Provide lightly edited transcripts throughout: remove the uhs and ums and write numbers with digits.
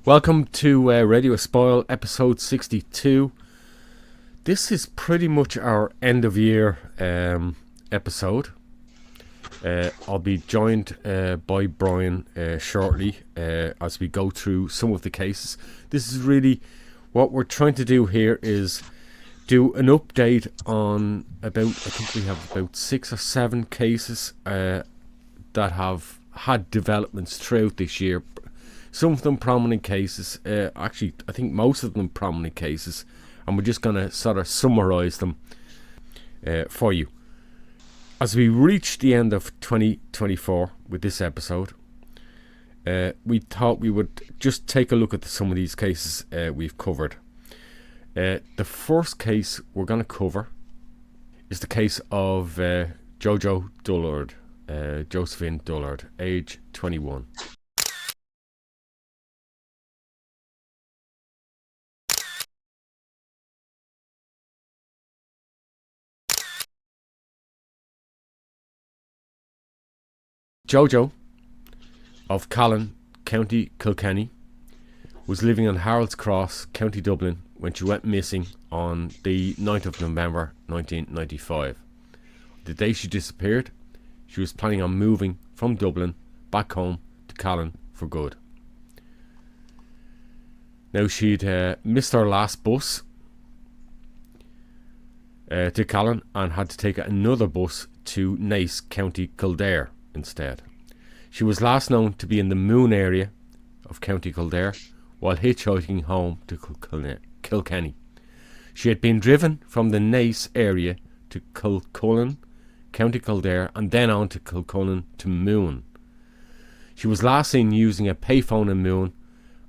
Welcome to Radio Espial EP62. This is pretty much our end of year episode. I'll be joined by Brian shortly as we go through some of the cases. This is really what we're trying to do here, is do an update on about, I think we have about 6 or 7 cases that have had developments throughout this year. Some of them prominent cases, actually I think most of them prominent cases, and we're just going to sort of summarise them for you. As we reach the end of 2024 with this episode, we thought we would just take a look at some of these cases we've covered. The first case we're going to cover is the case of Jo Dullard, Josephine Dullard, age 21. Jojo of Callan, County Kilkenny, was living on Harold's Cross, County Dublin, when she went missing on the 9th of November 1995. The day she disappeared, she was planning on moving from Dublin back home to Callan for good. Now, she'd missed her last bus to Callan and had to take another bus to Naas, County Kildare instead. She was last known to be in the Moon area of County Kildare while hitchhiking home to Kilkenny. She had been driven from the Naas area to Kilcullen, County Kildare, and then on to Kilcullen to Moon. She was last seen using a payphone in Moon,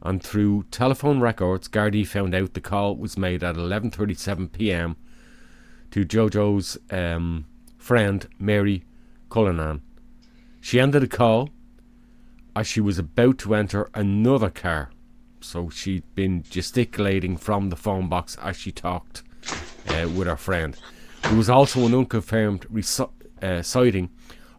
and through telephone records, Gardaí found out the call was made at 11:37 p.m. to Jojo's friend Mary Cullinan. She ended the call as she was about to enter another car, so she'd been gesticulating from the phone box as she talked with her friend. There was also an unconfirmed sighting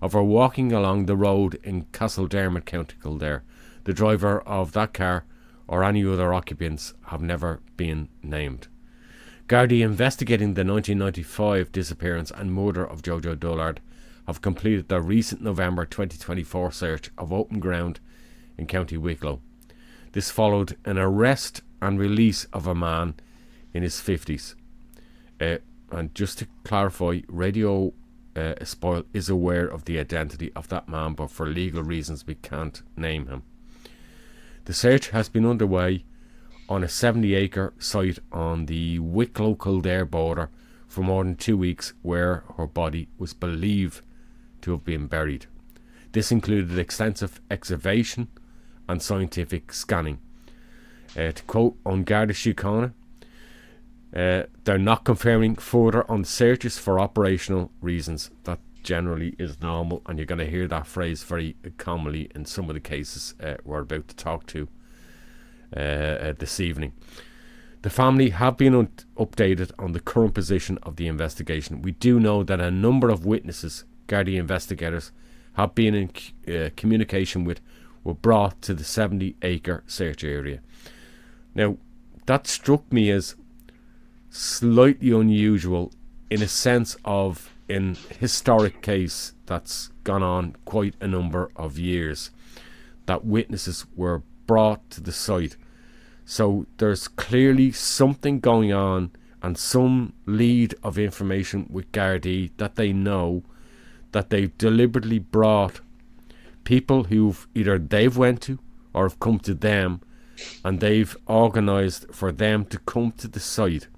of her walking along the road in Castledermot, County Kildare. The driver of that car or any other occupants have never been named. Gardaí investigating the 1995 disappearance and murder of Jo Dullard have completed their recent November 2024 search of open ground in County Wicklow. This followed an arrest and release of a man in his 50s. And just to clarify, Radio Espial is aware of the identity of that man, but for legal reasons we can't name him. The search has been underway on a 70-acre site on the Wicklow-Kildare border for more than 2 weeks, where her body was believed to have been buried. This included extensive excavation and scientific scanning. To quote on Garda Síochána, they're not confirming further on the searches for operational reasons. That generally is normal, and you're going to hear that phrase very commonly in some of the cases we're about to talk to this evening. The family have been updated on the current position of the investigation. We do know that a number of witnesses Gardaí investigators have been in communication with were brought to the 70-acre search area. Now, that struck me as slightly unusual in a sense of an historic case that's gone on quite a number of years, that witnesses were brought to the site. So there's clearly something going on and some lead of information with Gardaí that they know, that they've deliberately brought people who've either they've went to or have come to them, and they've organised for them to come to the site.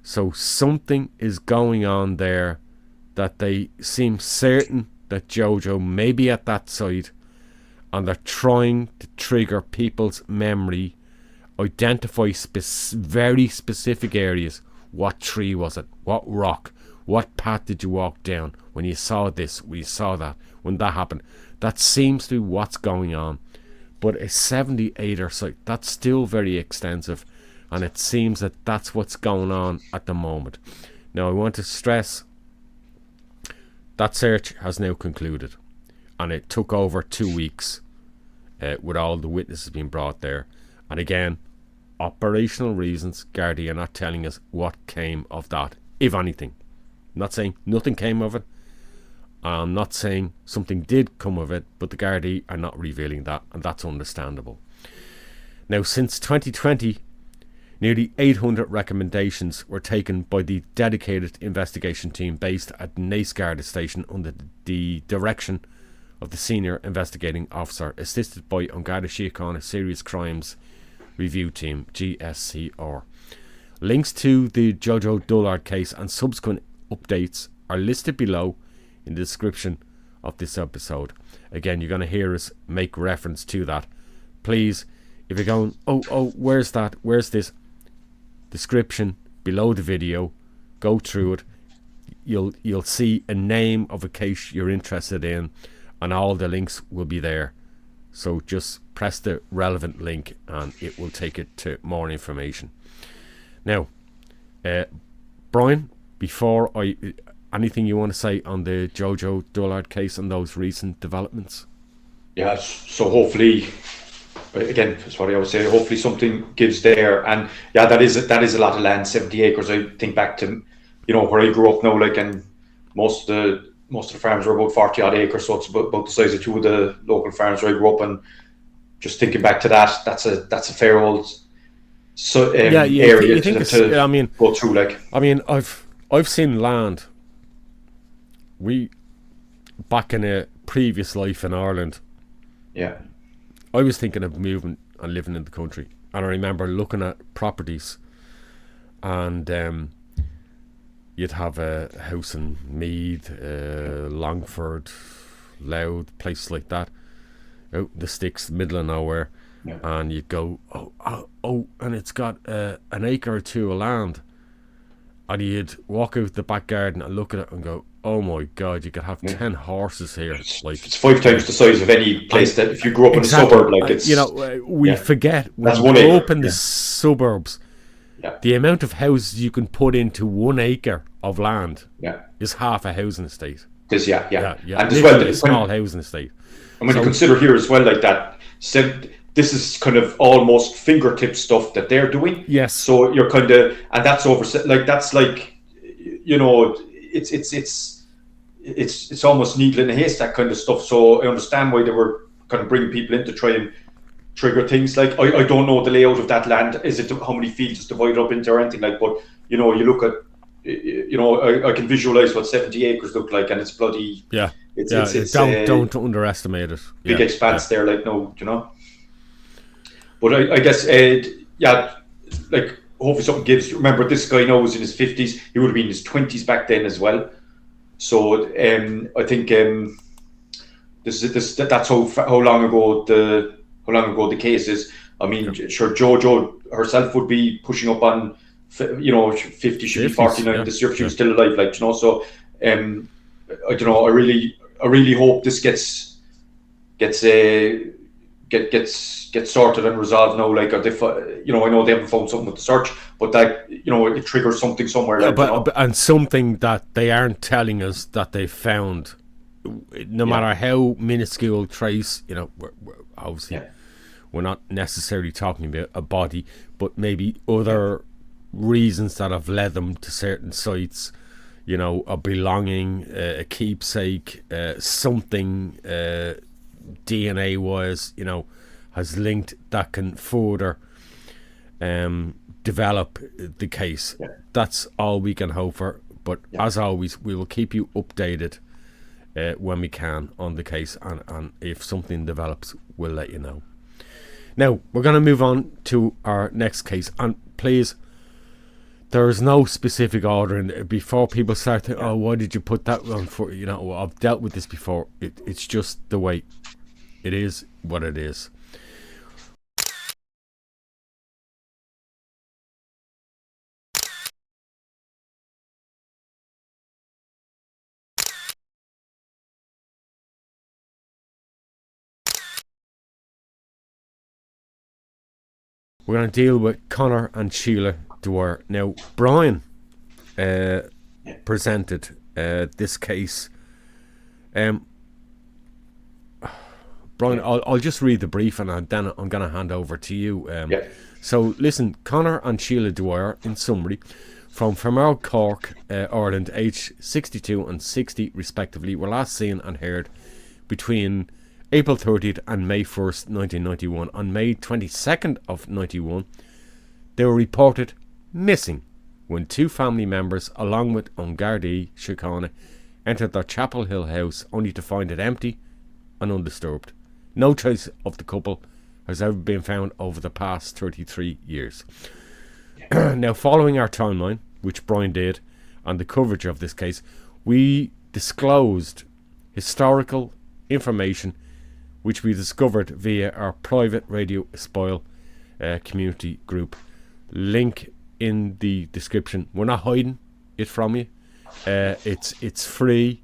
So something is going on there, that they seem certain that Jojo may be at that site, and they're trying to trigger people's memory, identify very specific areas. What tree was it? What rock? What path did you walk down when you saw this, when you saw that, when that happened? That seems to be what's going on. But a 70-acre site, that's still very extensive, and it seems that that's what's going on at the moment. Now, I want to stress that search has now concluded, and it took over 2 weeks with all the witnesses being brought there, And again, operational reasons, Gardaí are not telling us what came of that, if anything. I'm not saying nothing came of it. I'm not saying something did come of it, but the Gardaí are not revealing that, and that's understandable. Now, since 2020, nearly 800 recommendations were taken by the dedicated investigation team based at Naas Garda Station under the direction of the Senior Investigating Officer, assisted by An Garda Síochána Serious Crimes Review Team, GSCR. Links to the Jo Dullard case and subsequent updates are listed below in the description of this episode. Again, you're going to hear us make reference to that. Please, if you're going, where's that? Where's this? Description below the video. Go through it. You'll see a name of a case you're interested in, and all the links will be there. So just press the relevant link and it will take it to more information. Now, Brian, before anything you want to say on the Jo Dullard case and those recent developments? Yeah, so hopefully, again, that's what I always say, hopefully something gives there. And yeah, that is a lot of land, 70 acres. I think back to, where I grew up now, like, and most of the farms were about 40 odd acres, so it's about the size of two of the local farms where I grew up. And just thinking back to that, that's a fair old area to go through. Like, I mean, I've seen land. Back in a previous life in Ireland, yeah, I was thinking of moving and living in the country, and I remember looking at properties, and you'd have a house in Meath, Longford, Louth, places like that, out in the sticks, middle of nowhere, yeah. And you'd go, and it's got an acre or two of land, and you'd walk out the back garden and look at it and go, oh my God, you could have 10 horses here. It's 5 times the size of any place that if you grew up in a suburb, like it's... we forget, when you grow up in the suburbs, the amount of houses you can put into 1 acre of land is half a housing estate. Yeah. And as well, a small housing estate. And when you consider here as well, like that, this is kind of almost fingertip stuff that they're doing. Yes. So you're kind of, and that's that's like, it's almost needle in a haystack kind of stuff. So I understand why they were kind of bringing people in to try and trigger things. Like, I don't know the layout of that land. Is it how many fields it's divided up into or anything like? But you look at, I can visualize what 70 acres look like, and it's bloody. Yeah. It's don't underestimate it. Big expanse there, like, no, But I guess, like, hopefully something gives. Remember, this guy now was in his 50s. He would have been in his 20s back then as well. So I think that's how long ago the case is. I mean, sure, Jo herself would be pushing up on 50, should be 49 this year if she was still alive, like, So I don't know. I really hope this gets sorted and resolved now. Like, I know they haven't found something with the search, but that it triggers something somewhere. And something that they aren't telling us that they found, no matter how minuscule trace. We're obviously we're not necessarily talking about a body, but maybe other reasons that have led them to certain sites. A belonging, a keepsake, something DNA wise, has linked that can further develop the case. That's all we can hope for, but as always, we will keep you updated when we can on the case, and if something develops, we'll let you know. Now we're going to move on to our next case, and please, there is no specific order in it. Before people start to, why did you put that on for? I've dealt with this before. It's just the way it is, what it is. We're going to deal with Conor and Sheila Dwyer. Now, Brian presented this case. Brian, I'll just read the brief and then I'm going to hand over to you. So, listen, Conor and Sheila Dwyer, in summary, from Fermour, Cork, Ireland, aged 62 and 60 respectively, were last seen and heard between April 30th and May 1st, 1991. On May 22nd of 91, they were reported missing when two family members, along with Gardaí Síochána, entered their Chapel Hill house only to find it empty and undisturbed. No trace of the couple has ever been found over the past 33 years. Now, following our timeline, which Brian did, and the coverage of this case, we disclosed historical information which we discovered via our private Radio Espial community group. Link in the description. We're not hiding it from you. It's free.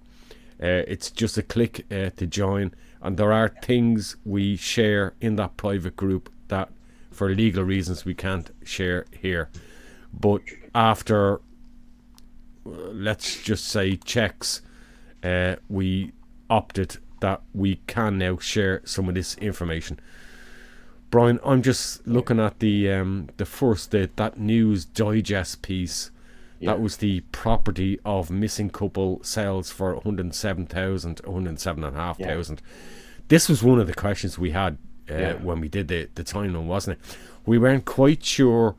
It's just a click to join, and there are things we share in that private group that for legal reasons we can't share here, but after let's just say checks, we opted that we can now share some of this information. Brian, I'm just looking at the first that News Digest piece. That was the property of missing couple sells for 107,000, 107,500. This was one of the questions we had when we did the timeline, wasn't it? We weren't quite sure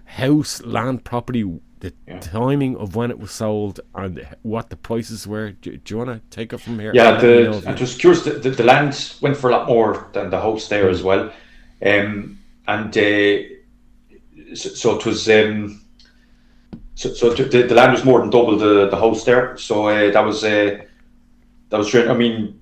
house, land, property, the timing of when it was sold and what the prices were. Do you want to take it from here? Yeah, I was curious. The land went for a lot more than the house there as well. So it was so the land was more than double the house there. So that was strange. I mean,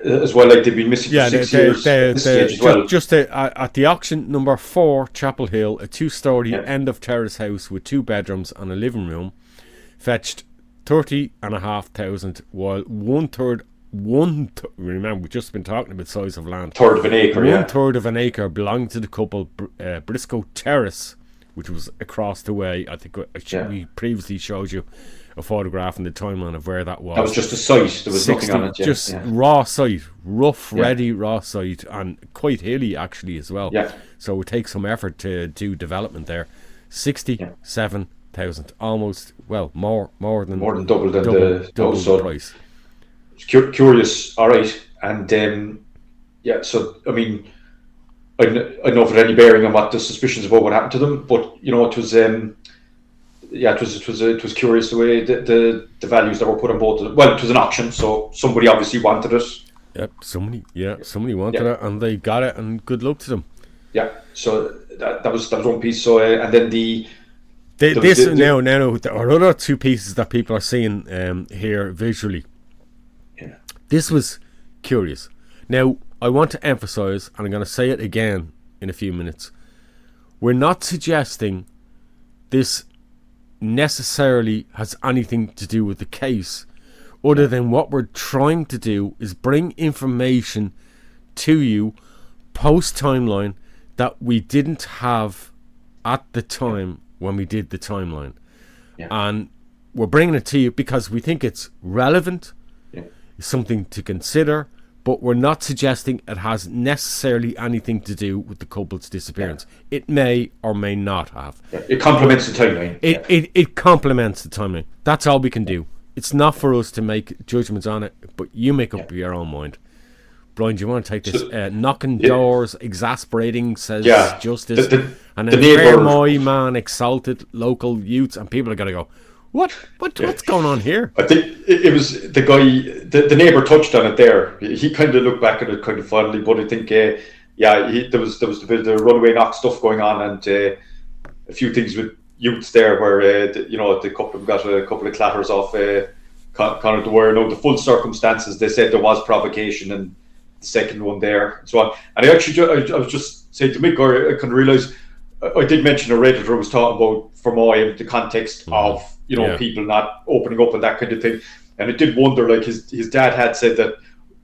as well, like they've been missing for 6 years at this stage as well. Just at the auction number 4, Chapel Hill, a 2-story end of terrace house with 2 bedrooms and a living room, fetched 30,500, while remember, we've just been talking about size of land. Third of an acre, One-third of an acre belonged to the couple, Briscoe Terrace, which was across the way. I think we previously showed you a photograph in the timeline of where that was. That was just a site. There was nothing on it. Just raw site, rough, ready raw site, and quite hilly actually as well. Yeah. So it would take some effort to do development there. 67,000, almost more than double the price. Curious, all right, and so I mean, I don't know if it had any bearing on what the suspicions about what happened to them, but you know, it was curious the way the values that were put on both. Well, it was an auction, so somebody obviously wanted it. Yep, somebody wanted it, and they got it, and good luck to them. Yeah, so that was one piece. So and then now there are other 2 pieces that people are seeing here visually. Yeah. This was curious. Now, I want to emphasise, and I'm going to say it again in a few minutes, we're not suggesting this necessarily has anything to do with the case, other than what we're trying to do is bring information to you post-timeline that we didn't have at the time when we did the timeline. Yeah. And we're bringing it to you because we think it's relevant, something to consider, but we're not suggesting it has necessarily anything to do with the couple's disappearance. It may or may not have. It complements the timeline. It complements the timeline. That's all we can do. It's not for us to make judgments on it, but you make up your own mind. Brian, do you want to take this? Knocking doors, exasperating, says Justice. And then fair my man, exalted local youths, and people are going to go, What's going on here? I think it was the guy, the neighbour touched on it there. He kind of looked back at it kind of fondly, but I think, there was a bit of the runaway knock stuff going on, and a few things with youths there where, the couple of them got a couple of clatters off Conor Dwyer. No, the full circumstances, they said there was provocation, and the second one there, and so on. And I was just saying to Mick, I couldn't realise, I did mention a Redditor was talking about Fermoy in the context of people not opening up and that kind of thing, and I did wonder, like his dad had said that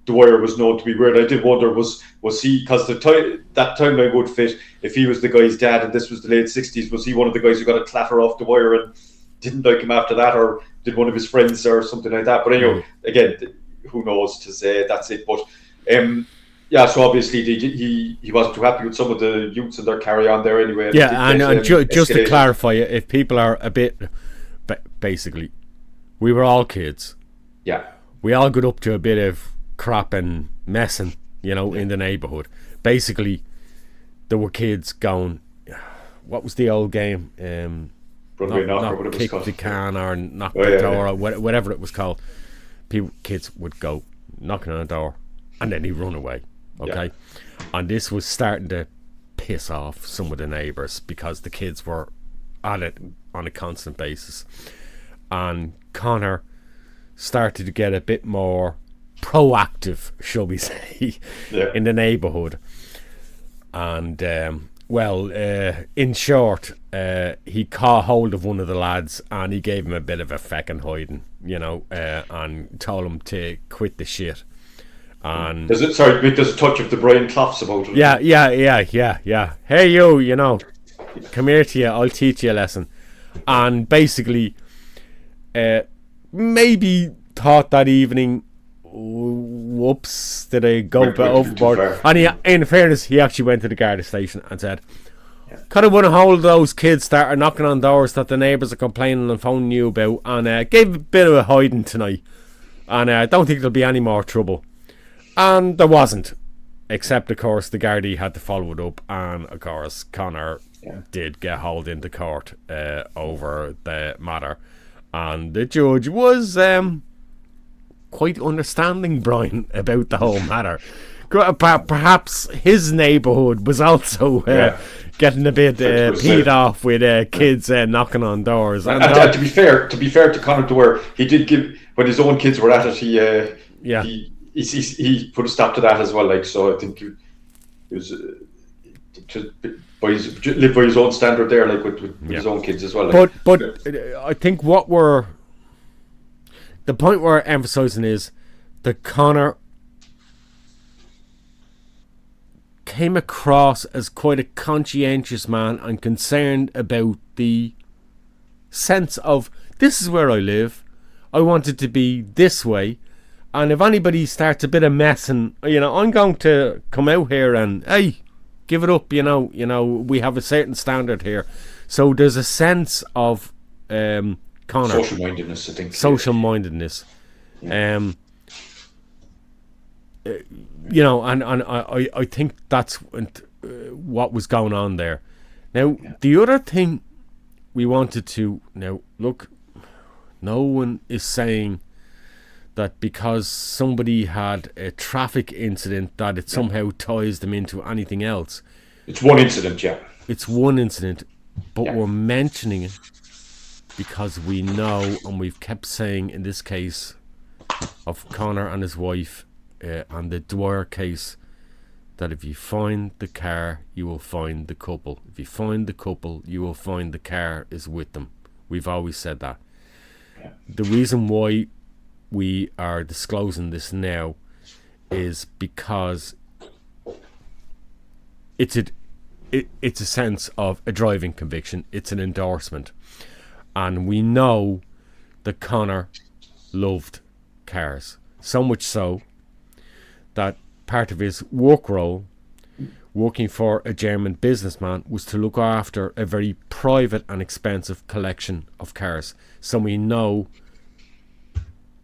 Dwyer was known to be weird. I did wonder was he, because that timeline would fit if he was the guy's dad and this was the late 60s, was he one of the guys who got a clatter off Dwyer and didn't like him after that, or did one of his friends or something like that? But anyway, again, who knows to say that's it. But Yeah, so obviously he wasn't too happy with some of the youths and their carry on there anyway. Yeah, and just to clarify, if people are a bit, basically, we were all kids. Yeah, we all got up to a bit of crap and messing, in the neighbourhood. Basically, there were kids going, what was the old game? Not kick the can or knock the door or whatever it was called. Kids would go knocking on a door and then he'd run away. Okay, and this was starting to piss off some of the neighbours because the kids were at it on a constant basis, and Conor started to get a bit more proactive, shall we say, in the neighbourhood. And in short, he caught hold of one of the lads and he gave him a bit of a feckin' hiding, and told him to quit the shit. And there's a touch of the Brian Cloughs about it. Yeah. Hey you, come here to you, I'll teach you a lesson. And basically, maybe thought that evening, whoops, did I go a bit overboard? And in fairness, he actually went to the Garda station and said, could have won a hold of those kids that are knocking on doors that the neighbours are complaining and phoning you about, and gave a bit of a hiding tonight. And I don't think there'll be any more trouble. And there wasn't, except of course the Gardaí had to follow it up, and of course Conor did get hauled into court over the matter, and the judge was quite understanding, Brian, about the whole matter. Perhaps his neighbourhood was also getting a bit peed off with kids knocking on doors. And to be fair to Conor Dwyer, he did give, when his own kids were at it, he put a stop to that as well. Like, so I think he was live by his own standard there, like with his own kids as well. Like. But I think the point we're emphasising is that Conor came across as quite a conscientious man and concerned about the sense of, this is where I live, I want it to be this way, and if anybody starts a bit of messing, I'm going to come out here and, hey, give it up, we have a certain standard here. So there's a sense of Conor, social mindedness, I think. Social mindedness. And I think that's what was going on there. Now, the other thing we wanted to, look, no one is saying that because somebody had a traffic incident that it somehow ties them into anything else. It's one incident, It's one incident, but we're mentioning it because we know, and we've kept saying in this case of Conor and his wife, and the Dwyer case, that if you find the car, you will find the couple. If you find the couple, you will find the car is with them. We've always said that. The reason why we are disclosing this now is because it's a sense of a driving conviction. It's an endorsement, and we know that Conor loved cars, so much so that part of his work role, working for a German businessman, was to look after a very private and expensive collection of cars. So we know,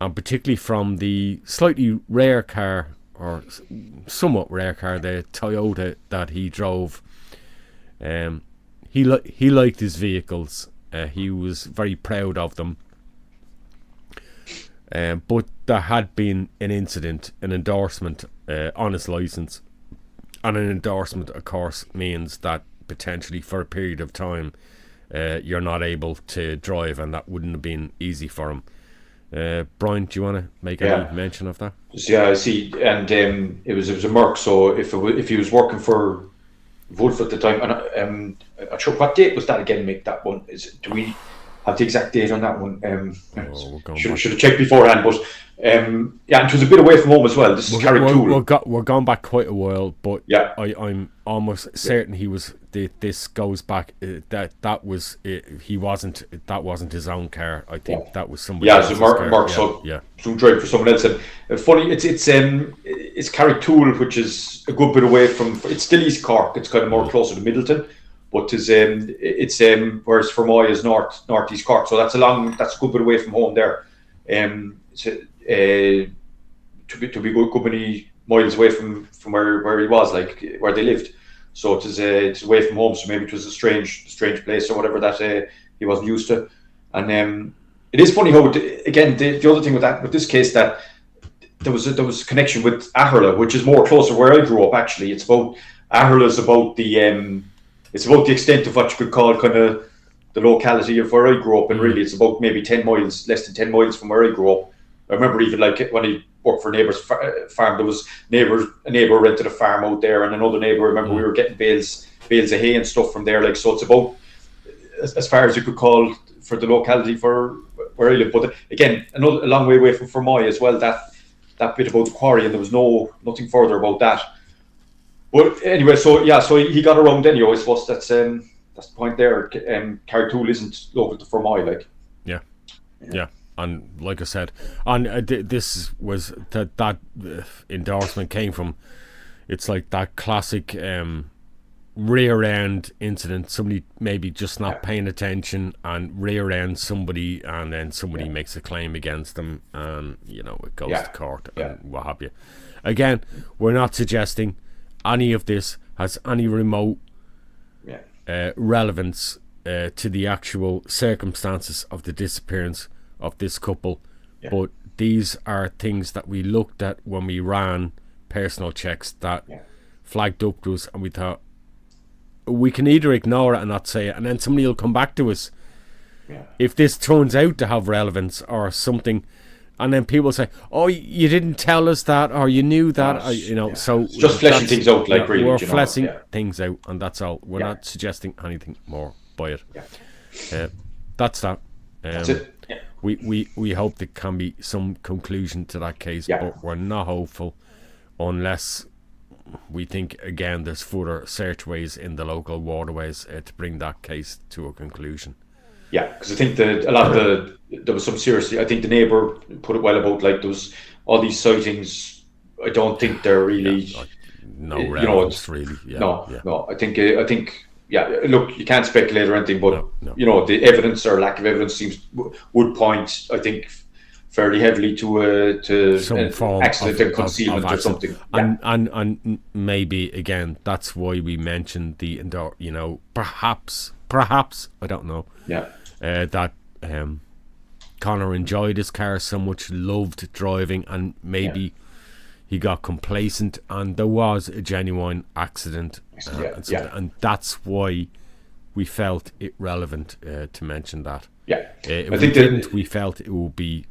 and particularly from the slightly rare car, or somewhat rare car, the Toyota that he drove, he liked his vehicles. He was very proud of them. But there had been an incident, an endorsement on his licence. And an endorsement, of course, means that potentially for a period of time you're not able to drive, and that wouldn't have been easy for him. Brian, do you want to make any mention of that? Yeah, I see. And it was a Merc, so if he was working for Wolf at the time, and I'm not sure what date was that again, Mick, that one? Do we have the exact date on that one? Should have checked beforehand, but and it was a bit away from home as well. This is Carricktool. We're going back quite a while, but I'm almost certain he was. This goes back. That wasn't his own car. I think that was somebody else's car. Mark so driving for someone else. And funny, it's it's Carricktool, which is a good bit away from. It's still East Cork. It's kind of more closer to Middleton, but it's whereas Fermoy is northeast Cork. So that's a good bit away from home there. To be good many miles away from where he was, like where they lived. So it's away from home. So maybe it was a strange place or whatever that he wasn't used to. And it is funny how the other thing with this case that there was a connection with Aherla, which is more closer where I grew up. Actually, it's about Aherla's about the extent of what you could call kind of the locality of where I grew up, and really it's about maybe 10 miles, less than 10 miles from where I grew up. I remember even like when I worked for a neighbour's farm, there was a neighbour rented a farm out there, and another neighbour. I remember we were getting bales of hay and stuff from there. Like, so it's about as far as you could call for the locality for where I live. But again, a long way away from Fermoy as well. That bit about the quarry, and there was nothing further about that. But anyway, so he got around anyway. I suppose that's the point there. Carricktool isn't local to Fermoy, like. Yeah. And like I said, this was that endorsement came from. It's like that classic rear end incident. Somebody maybe just not paying attention and rear end somebody, and then somebody makes a claim against them, and it goes to court and what have you. Again, we're not suggesting any of this has any remote relevance to the actual circumstances of the disappearance of this couple, but these are things that we looked at when we ran personal checks that flagged up to us, and we thought we can either ignore it and not say it, and then somebody will come back to us if this turns out to have relevance or something, and then people say, oh, you didn't tell us that, or you knew that, so it's just fleshing things out, like, really, we're fleshing things out, and that's all. We're not suggesting anything more by it. That's that. That's it. We hope there can be some conclusion to that case, but we're not hopeful unless we think, again, there's further searchways in the local waterways to bring that case to a conclusion. Yeah, because I think that there was some seriously. I think the neighbour put it well about, like, there was all these sightings. I don't think they're really no relevance, really. No. I think. Look, you can't speculate or anything, but no. The evidence or lack of evidence would point, I think, fairly heavily to some form accident and concealment or something. And maybe again, that's why we mentioned the perhaps I don't know. That Conor enjoyed his car so much, loved driving, and maybe he got complacent, and there was a genuine accident, and that's why we felt it relevant to mention that. We felt it would be,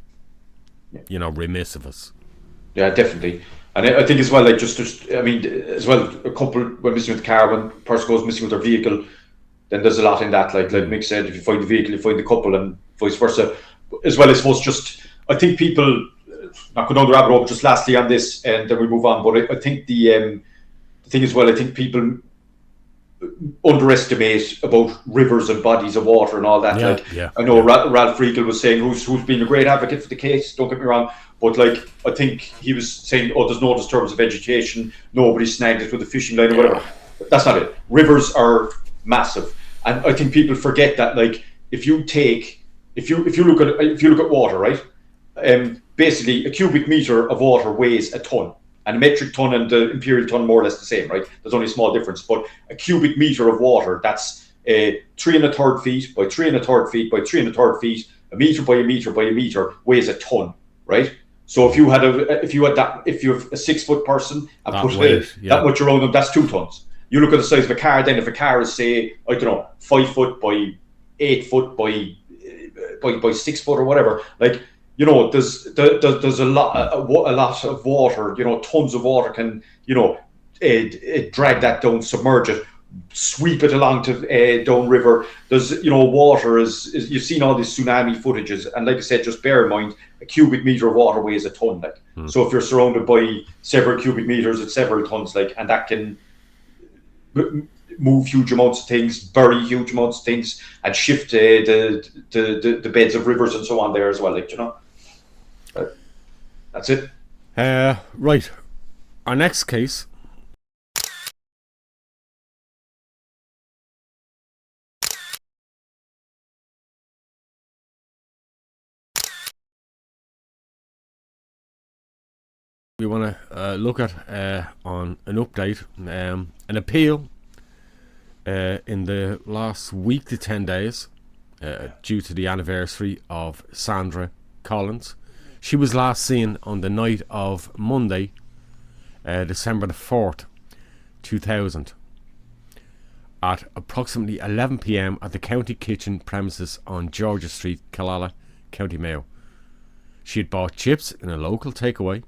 remiss of us. Yeah, definitely. And I think as well, like, as well, a couple went missing with the car. When a person goes missing with their vehicle, then there's a lot in that. Like Mick said, if you find the vehicle, you find the couple, and vice versa. As well, I suppose, I think people, not going down the rabbit hole, just lastly on this, and then we move on. But I think the thing as well, I think people underestimate about rivers and bodies of water and all that. I know Ralph Riegel was saying, who's been a great advocate for the case, don't get me wrong, but like, I think he was saying, there's no disturbance of vegetation, nobody snagged it with a fishing line or whatever. That's not it. Rivers are massive, and I think people forget that. Like, if you look at water, right? Basically, a cubic meter of water weighs a ton, and a metric ton and the imperial ton more or less the same, right? There's only a small difference, but a cubic meter of water, that's 3 1/3 feet by 3 1/3 feet by 3 1/3 feet, a meter by a meter by a meter weighs a ton, right? So if you have a 6 foot person and that much around them, that's 2 tons. You look at the size of a car. Then if a car is, say, I don't know, 5 foot by 8 foot by 6 foot or whatever, like, there's a lot of water. Tons of water can drag that down, submerge it, sweep it along to downriver. There's water is you've seen all these tsunami footages, and like I said, just bear in mind a cubic meter of water weighs a ton. Like, so if you're surrounded by several cubic meters, it's several tons. Like, and that can move huge amounts of things, bury huge amounts of things, and shift the beds of rivers and so on there as well. Like, that's it. Right. Our next case we want to look at on an update, an appeal in the last week to 10 days due to the anniversary of Sandra Collins. She was last seen on the night of Monday, December the 4th, 2000, at approximately 11 p.m. at the county kitchen premises on Georgia Street, Killala, County Mayo. She had bought chips in a local takeaway.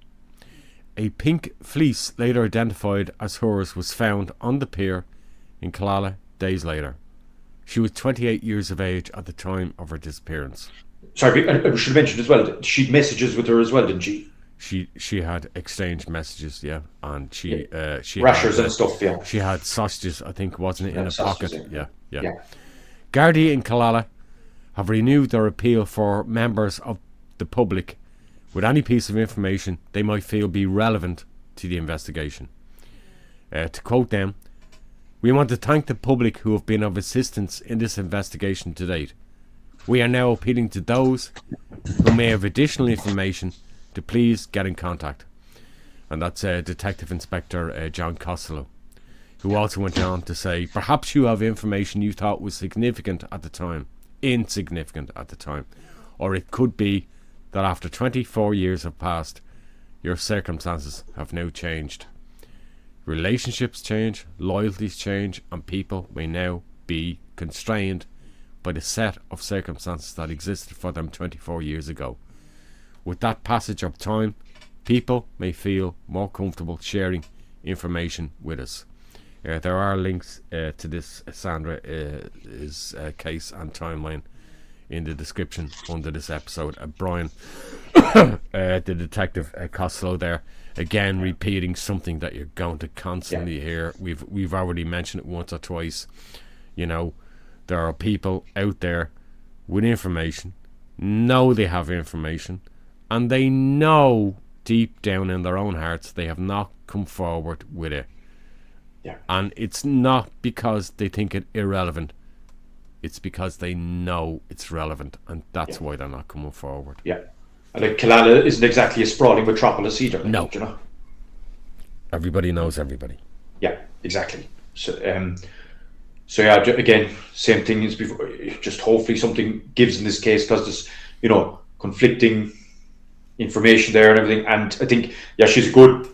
A pink fleece, later identified as hers, was found on the pier in Killala days later. She was 28 years of age at the time of her disappearance. Sorry, I should mention as well, she'd messages with her as well, didn't she? She had exchanged messages, yeah, and she rashers had, and stuff, yeah. She had sausages, I think, wasn't it, in a pocket? Yeah. Gardaí in Killala have renewed their appeal for members of the public with any piece of information they might feel be relevant to the investigation. To quote them, "We want to thank the public who have been of assistance in this investigation to date. We are now appealing to those who may have additional information to please get in contact." And that's Detective Inspector John Costello, who also went on to say, "Perhaps you have information you thought was insignificant at the time, or it could be that after 24 years have passed, your circumstances have now changed. Relationships change, loyalties change, and people may now be constrained by the set of circumstances that existed for them 24 years ago. With that passage of time, people may feel more comfortable sharing information with us." There are links to this Sandra case and timeline in the description under this episode. Brian, the Detective Costello there, again repeating something that you're going to constantly hear. We've already mentioned it once or twice. You know, there are people out there with information, know they have information, and they know deep down in their own hearts they have not come forward with it. Yeah. And it's not because they think it irrelevant. It's because they know it's relevant, and that's why they're not coming forward. Yeah. And like Killala isn't exactly a sprawling metropolis either. No. You know? Everybody knows everybody. Yeah, exactly. So yeah, again, same thing as before. Just hopefully something gives in this case, because there's, you know, conflicting information there and everything. And I think, yeah, she's good.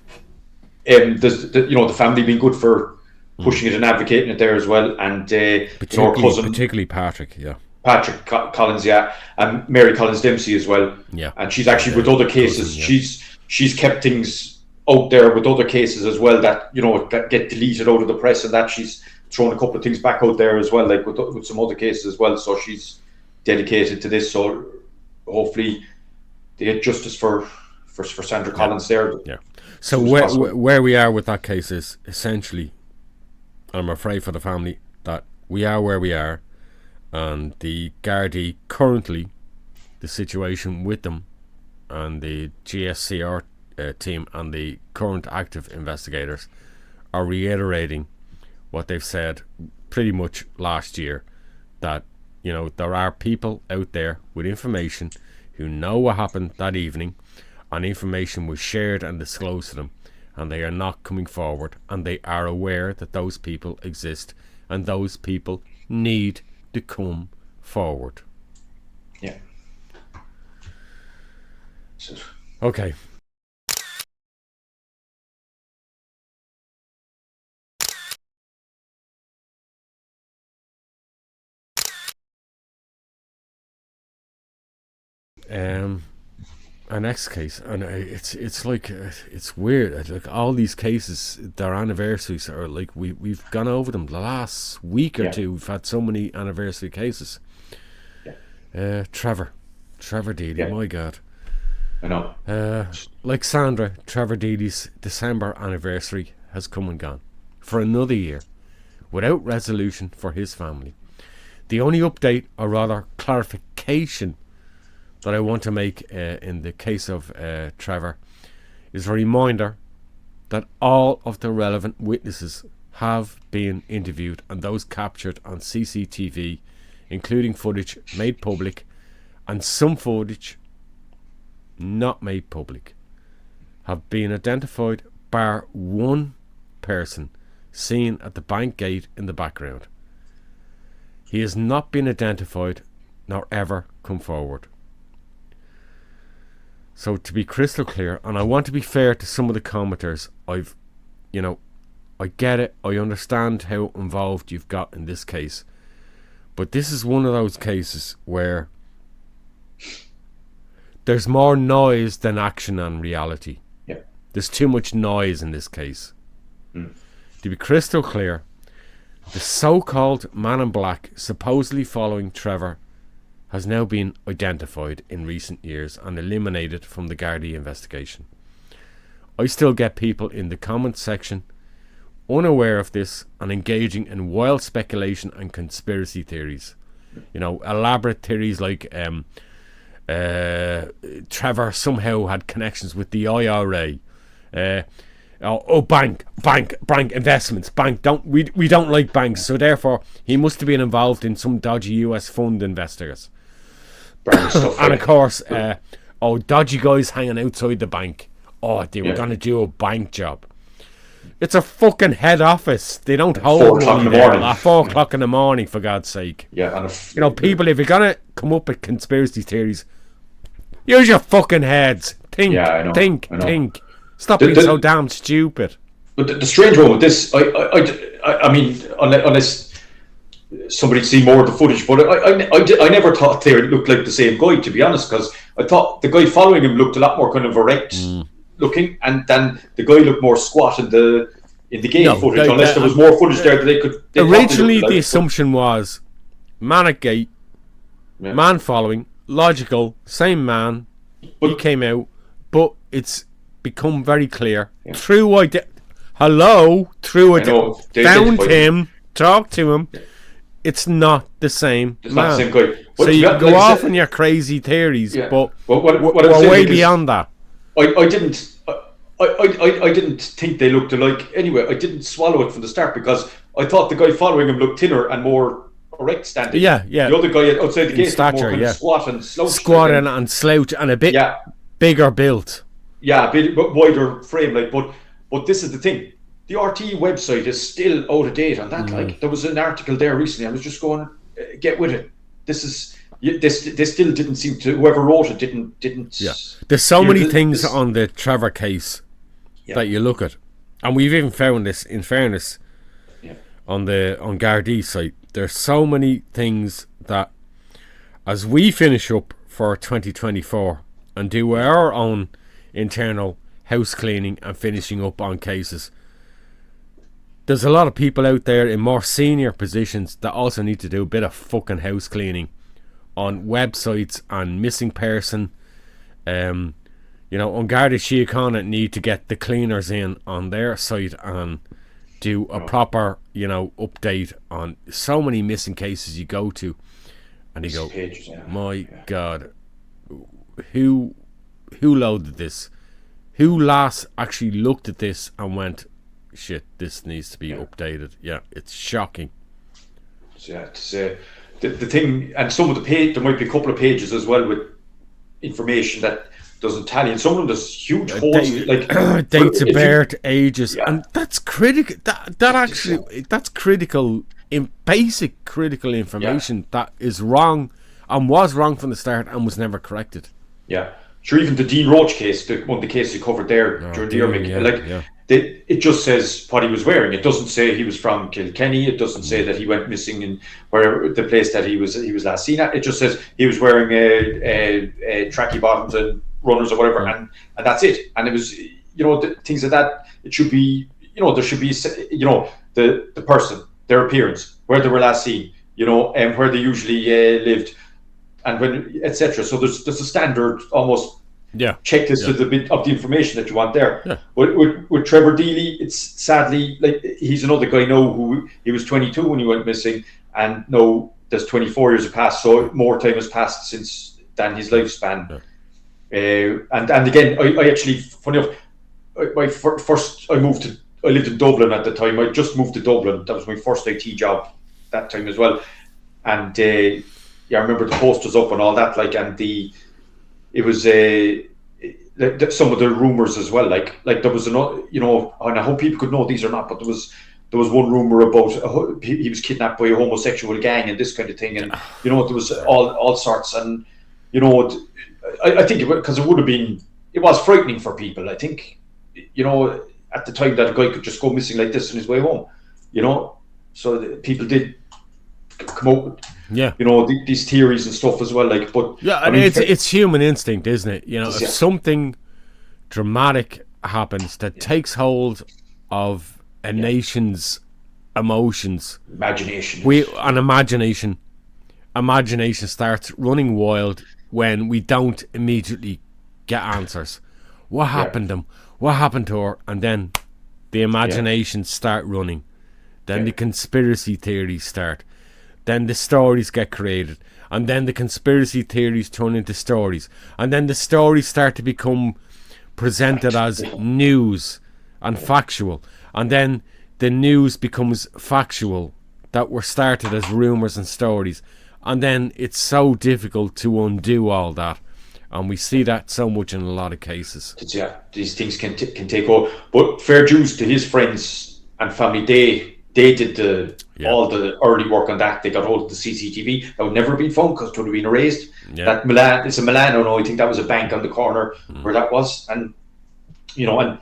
There's the family being good for pushing it and advocating it there as well, and her cousin, particularly Patrick, Patrick Collins, and Mary Collins Dempsey as well, and she's actually with other cases. Cousin, she's kept things out there with other cases as well that that get deleted out of the press, and that she's thrown a couple of things back out there as well, like with some other cases as well. So she's dedicated to this. So hopefully they get justice for Sandra Collins there. Yeah. So where we are with that case is essentially, I'm afraid for the family, that we are where we are, and the Gardaí currently, the situation with them and the GSCR team and the current active investigators are reiterating what they've said pretty much last year, that there are people out there with information who know what happened that evening, and information was shared and disclosed to them, and they are not coming forward, and they are aware that those people exist, and those people need to come forward. Yeah. Okay. Our next case, and it's like it's weird. Like all these cases, their anniversaries are like we've gone over them the last week or two. We've had so many anniversary cases. Trevor Deely, my God. I know. Like Sandra, Trevor Deely's December anniversary has come and gone for another year, without resolution for his family. The only update, or rather clarification, that I want to make in the case of Trevor is a reminder that all of the relevant witnesses have been interviewed, and those captured on CCTV, including footage made public and some footage not made public, have been identified, bar one person seen at the bank gate in the background. He has not been identified nor ever come forward. So to be crystal clear, and I want to be fair to some of the commenters, I get it, I understand how involved you've got in this case, but this is one of those cases where there's more noise than action and reality. Yeah. There's too much noise in this case. To be crystal clear, the so-called man in black supposedly following Trevor has now been identified in recent years and eliminated from the Gardaí investigation. I still get people in the comments section unaware of this and engaging in wild speculation and conspiracy theories. Elaborate theories like Trevor somehow had connections with the IRA. Bank investments. We don't like banks, so therefore he must have been involved in some dodgy US fund investors. And of course, dodgy guys hanging outside the bank. They were going to do a bank job. It's a fucking head office. They don't hold money there at 4 o'clock in the morning, for God's sake. Yeah, and people, if you're going to come up with conspiracy theories, use your fucking heads. Think. Stop being so damn stupid. But the strange one with this, I mean, unless somebody see more of the footage, but I never thought they looked like the same guy, to be honest, because I thought the guy following him looked a lot more kind of erect looking, and then the guy looked more squat in the game footage, unless there was more footage there that they could... Originally, the assumption was man at gate, man following, logical, same man, he came out, but it's become very clear through found him, talked to him. It's not the same man. Not the same guy. So you can go off on your crazy theories, but we're way beyond that. I didn't think they looked alike anyway. I didn't swallow it from the start because I thought the guy following him looked thinner and more erect standing. Yeah. The other guy outside the gate stature, more kind of squat and slouch. Squatting and slouch and a bit bigger built. Yeah, a bit wider frame, but this is the thing. The RTE website is still out of date on that. Like, there was an article there recently. I was just going, get with it. This still didn't seem to. Whoever wrote it didn't. Yeah, there's so many things on the Trevor case that you look at, and we've even found this. In fairness, on Gardaí's site, there's so many things that, as we finish up for 2024 and do our own internal house cleaning and finishing up on cases, there's a lot of people out there in more senior positions that also need to do a bit of fucking house cleaning on websites and missing person. On Garda Síochána need to get the cleaners in on their site and do a proper update on so many missing cases you go to, and you go, my God, who loaded this? Who last actually looked at this and went, shit, this needs to be updated? Yeah, it's shocking. It's the thing, and some of the page, there might be a couple of pages as well with information that doesn't tally, and some of them there's huge holes, like dates of birth, ages, and that's critical. That's critical, in basic critical information that is wrong and was wrong from the start and was never corrected. Yeah. Sure, even the Dean Roach case, one of the cases you covered there during the year, it just says what he was wearing. It doesn't say he was from Kilkenny. It doesn't say that he went missing in wherever the place that he was last seen at. It just says he was wearing a tracky bottoms and runners or whatever, and that's it. And it was, the things like that. It should be, there should be, the person, their appearance, where they were last seen, and where they usually lived, and when, etc. So there's a standard almost checklist of the information that you want there. Yeah. With Trevor Deely, it's sadly like he's another guy now who he was 22 when he went missing, and no, there's 24 years have passed, so more time has passed since than his lifespan. Yeah. And again, I actually, funny enough, first, I lived in Dublin at the time. I just moved to Dublin. That was my first IT job that time as well. And I remember the posters up and all that, and it was some of the rumors as well. Like there was and I hope people could know these or not, but there was one rumor about he was kidnapped by a homosexual gang and this kind of thing, and there was all sorts, and I think because it would have been, it was frightening for people. I think at the time that a guy could just go missing like this on his way home, so people did come out with these theories and stuff as well. But I mean, it's human instinct, isn't it? If something dramatic happens that takes hold of a nation's emotions, imagination starts running wild when we don't immediately get answers. What happened to him? What happened to her? And then the imaginations start running. Then the conspiracy theories start. Then the stories get created. And then the conspiracy theories turn into stories. And then the stories start to become presented as news and factual. And then the news becomes factual that were started as rumours and stories. And then it's so difficult to undo all that. And we see that so much in a lot of cases. Yeah, these things can take over. But fair dues to his friends and family. They did all the early work on that. They got hold of the CCTV. That would never have been found because it would have been erased. Yeah. That Milan, it's a Milano. No, I think that was a bank on the corner where that was. And and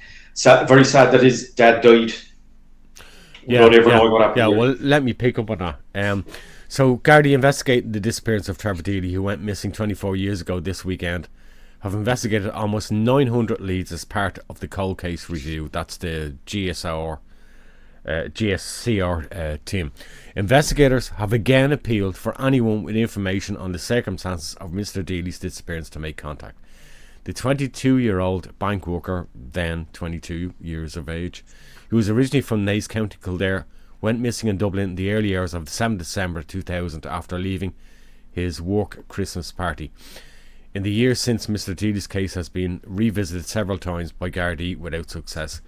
very sad that his dad died. Without ever knowing what happened. Yeah, well, let me pick up on that. So, Gardaí investigating the disappearance of Trevor Deely, who went missing 24 years ago this weekend, have investigated almost 900 leads as part of the cold case review. That's the GSCR team. Investigators have again appealed for anyone with information on the circumstances of Mr. Deely's disappearance to make contact. The 22-year-old bank worker, then 22 years of age, who was originally from Naas, County Kildare, went missing in Dublin in the early hours of 7 December 2000 after leaving his work Christmas party. In the years since, Mr. Deely's case has been revisited several times by Gardaí without success.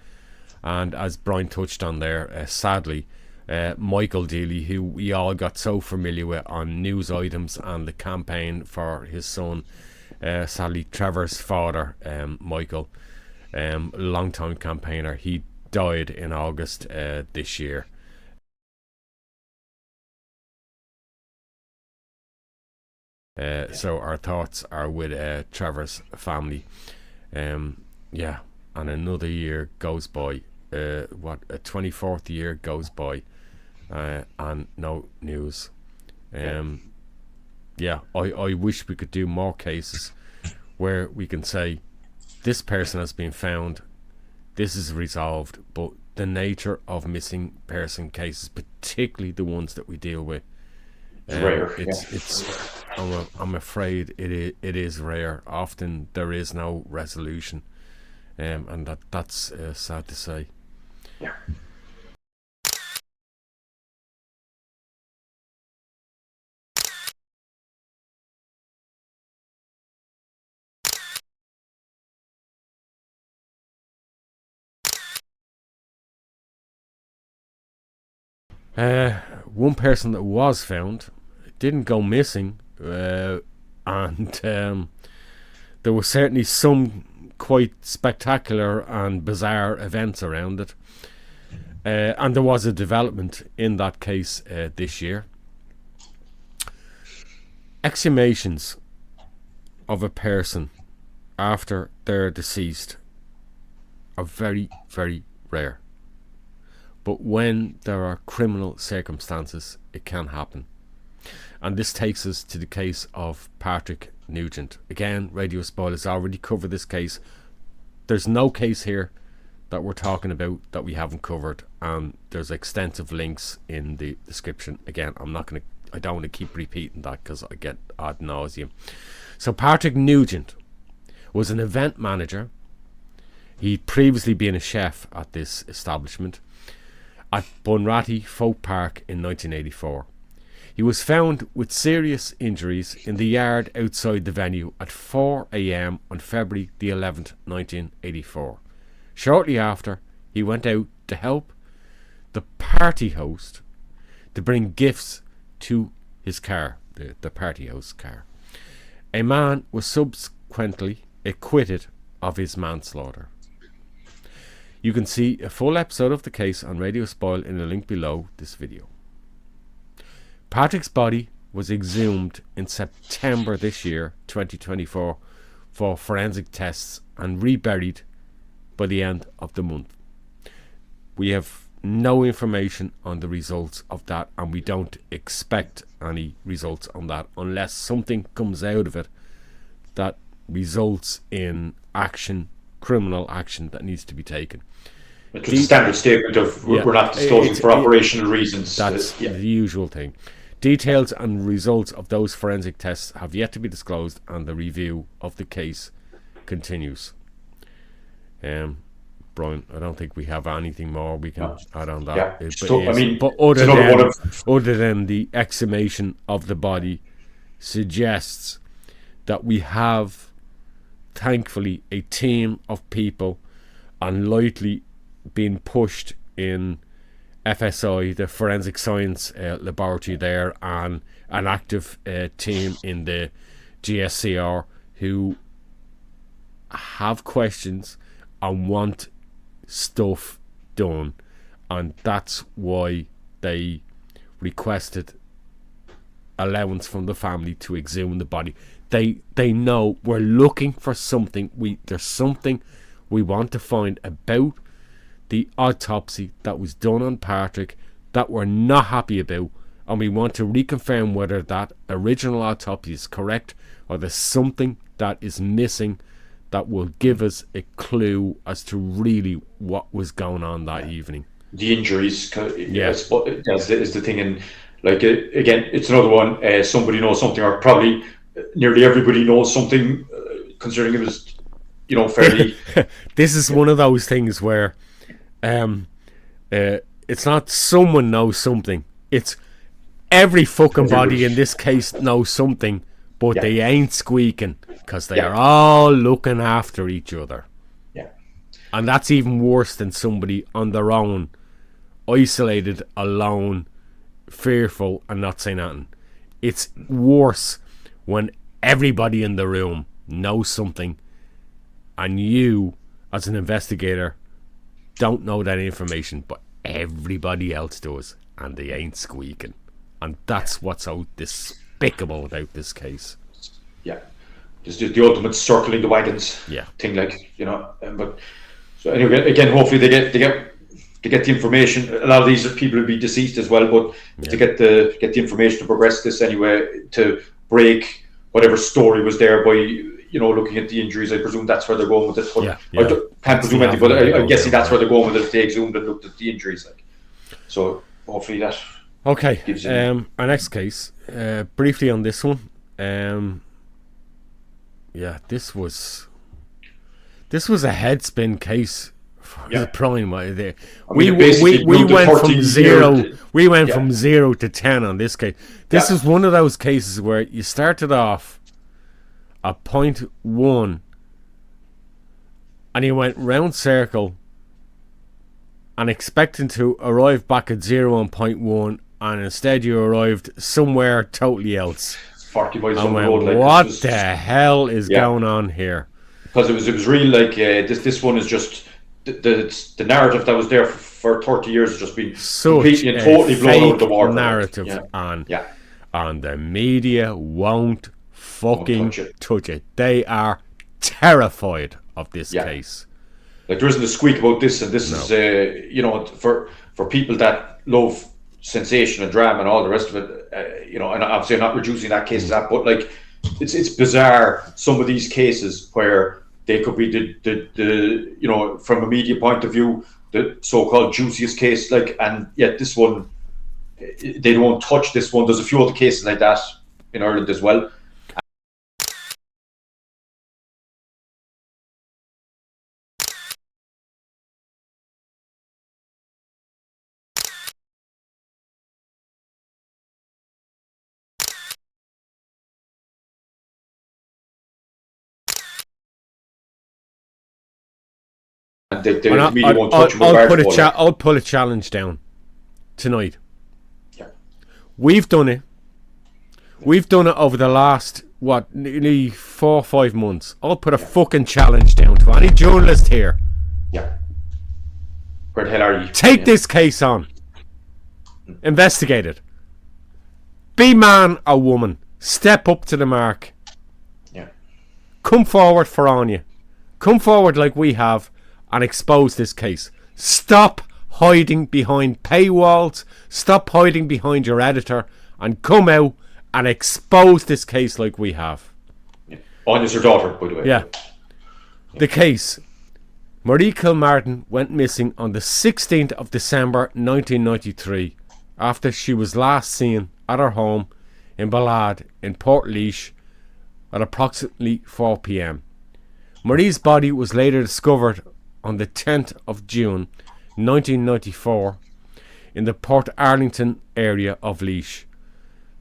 And as Brian touched on there, sadly, Michael Deely, who we all got so familiar with on news items and the campaign for his son, sadly Trevor's father, Michael, long-time campaigner, he died in August this year. So our thoughts are with Trevor's family. And another year goes by. A 24th year goes by, and no news. I wish we could do more cases where we can say this person has been found, this is resolved, but the nature of missing person cases, particularly the ones that we deal with, rare. I'm afraid it is rare. Often there is no resolution, and that's sad to say. Yeah. One person that was found didn't go missing, and there were certainly some quite spectacular and bizarre events around it, and there was a development in that case this year. Exhumations of a person after they're deceased are very, very rare. But when there are criminal circumstances, it can happen. And this takes us to the case of Patrick Nugent. Again, Radio Espial has already covered this case. There's no case here that we're talking about that we haven't covered, and there's extensive links in the description. Again, I don't want to keep repeating that because I get ad nauseum. So Patrick Nugent was an event manager. He'd previously been a chef at this establishment at Bunratty Folk Park in 1984. He was found with serious injuries in the yard outside the venue at 4 a.m. on February the 11th, 1984. Shortly after, he went out to help the party host to bring gifts to his car, the party house car. A man was subsequently acquitted of his manslaughter. You can see a full episode of the case on Radio Spoil in the link below this video. Patrick's body was exhumed in September this year, 2024, for forensic tests and reburied by the end of the month. We have no information on the results of that, and we don't expect any results on that unless something comes out of it that results in action, criminal action that needs to be taken. It's a standard statement of we're not disclosing for operational reasons. That's the usual thing. Details and results of those forensic tests have yet to be disclosed, and the review of the case continues. Brian, I don't think we have anything more we can add on that. Yeah. Other than the exhumation of the body suggests that we have, thankfully, a team of people unlikely being pushed in FSI, the forensic science laboratory there, and an active team in the GSCR who have questions and want stuff done, and that's why they requested allowance from the family to exhume the body. They know we're looking for something. There's something we want to find about the autopsy that was done on Patrick that we're not happy about, and we want to reconfirm whether that original autopsy is correct or there's something that is missing that will give us a clue as to really what was going on that evening. The injuries, yes, is the thing, and like again, it's another one. Somebody knows something, or probably nearly everybody knows something, considering it was, fairly. This is one of those things where, it's not someone knows something. It's every fucking body in this case knows something, but they ain't squeaking because they are all looking after each other. Yeah, and that's even worse than somebody on their own, isolated, alone, fearful, and not saying nothing. It's worse when everybody in the room knows something and you, as an investigator, don't know that information, but everybody else does, and they ain't squeaking. And that's what's so despicable about this case. Yeah, just the ultimate circling the wagons thing, but so anyway, again, hopefully they get the information. A lot of these people will be deceased as well, but to get the information to progress this anyway, to break whatever story was there by looking at the injuries. I presume that's where they're going with it. I can't presume anything, but I'm guessing that's where they're going with it. If they exhumed and looked at the injuries, so hopefully that. Okay. Our next case, briefly on this one. This was a head spin case. The prime there. We went from zero. We went from 0 to 10 on this case. This is one of those cases where you started off at point 1 and you went round circle and expecting to arrive back at 0 on point 1, and instead you arrived somewhere totally else. 40 miles on the road. What the hell is going on here? Because it was real. This one is just the narrative that was there for 30 years has just been completely and totally blown out of the water. Narrative, and the media won't fucking touch it. They are terrified of this case. There isn't a squeak about this, and this is for people that love sensation and drama and all the rest of it. And obviously I'm not reducing that case to that, but it's bizarre, some of these cases where they could be the from a media point of view, the so-called juiciest case, and yet this one, they won't touch this one. There's a few other cases like that in Ireland as well. And the media won't touch him with I'll pull a challenge down tonight. Yeah. We've done it. We've done it over the last, nearly 4 or 5 months. I'll put a fucking challenge down to any journalist here. Yeah. Where the hell are you? Take this case on. Investigate it. Be man or woman. Step up to the mark. Yeah. Come forward for Anya. Come forward like we have and expose this case. Stop hiding behind paywalls. Stop hiding behind your editor and come out and expose this case like we have. Yeah. Anya's her daughter, by the way. Yeah. The case. Marie Kilmartin went missing on the 16th of December 1993 after she was last seen at her home in Ballad in Portlaoise at approximately 4 p.m. Marie's body was later discovered on the 10th of June 1994 in the Port Arlington area of Laois.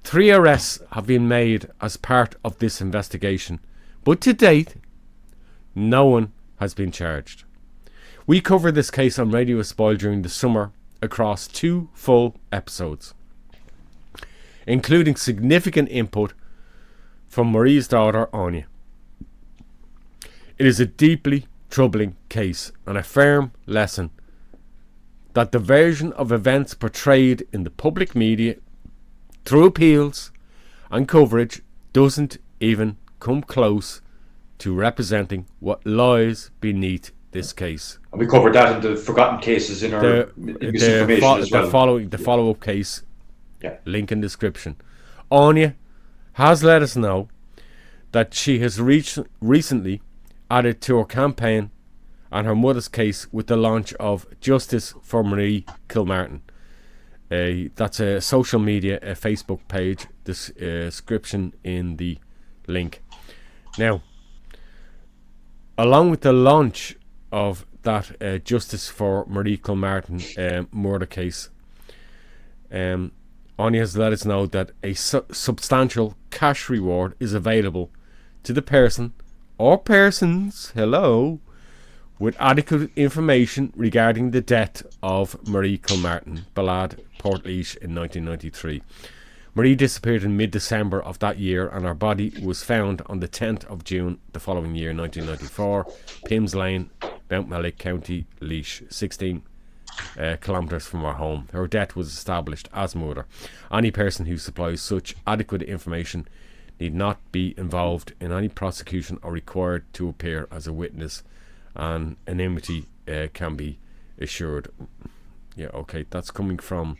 3 arrests have been made as part of this investigation, but to date, no one has been charged. We covered this case on Radio Espial during the summer across 2 full episodes, including significant input from Marie's daughter, Anya. It is a deeply troubling case and a firm lesson that the version of events portrayed in the public media through appeals and coverage doesn't even come close to representing what lies beneath this case. And we covered that in the forgotten cases in our misinformation as well. The follow-up case, yeah. Link in description. Anya has let us know that she has recently added to her campaign and her mother's case with the launch of Justice for Marie Kilmartin. That's a social media, a Facebook page, description in the link. Now, along with the launch of that Justice for Marie Kilmartin murder case, Anya has let us know that a substantial cash reward is available to the person or persons, with adequate information regarding the death of Marie Kilmartin, Ballad, Portlaoise in 1993. Marie disappeared in mid-December of that year and her body was found on the 10th of June the following year, 1994, Pims Lane, Mountmellick, County Laois, 16 kilometres from her home. Her death was established as murder. Any person who supplies such adequate information need not be involved in any prosecution or required to appear as a witness, and anonymity can be assured. Yeah, okay, that's coming from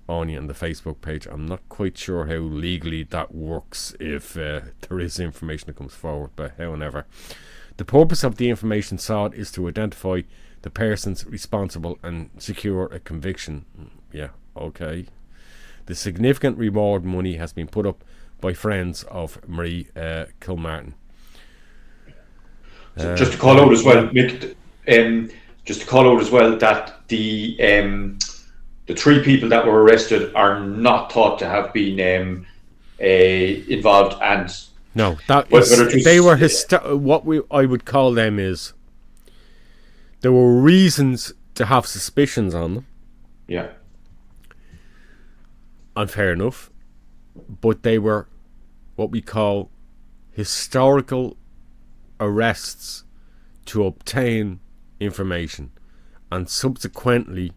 Anya on the Facebook page. I'm not quite sure how legally that works if there is information that comes forward, but however, the purpose of the information sought is to identify the persons responsible and secure a conviction. Yeah, okay. The significant reward money has been put up by friends of Marie Kilmartin. Just to call out as well, Mick, just to call out as well that the 3 people that were arrested are not thought to have been involved, and no, that is, they were I would call them is there were reasons to have suspicions on them. Yeah, and fair enough, but they were what we call historical arrests to obtain information, and subsequently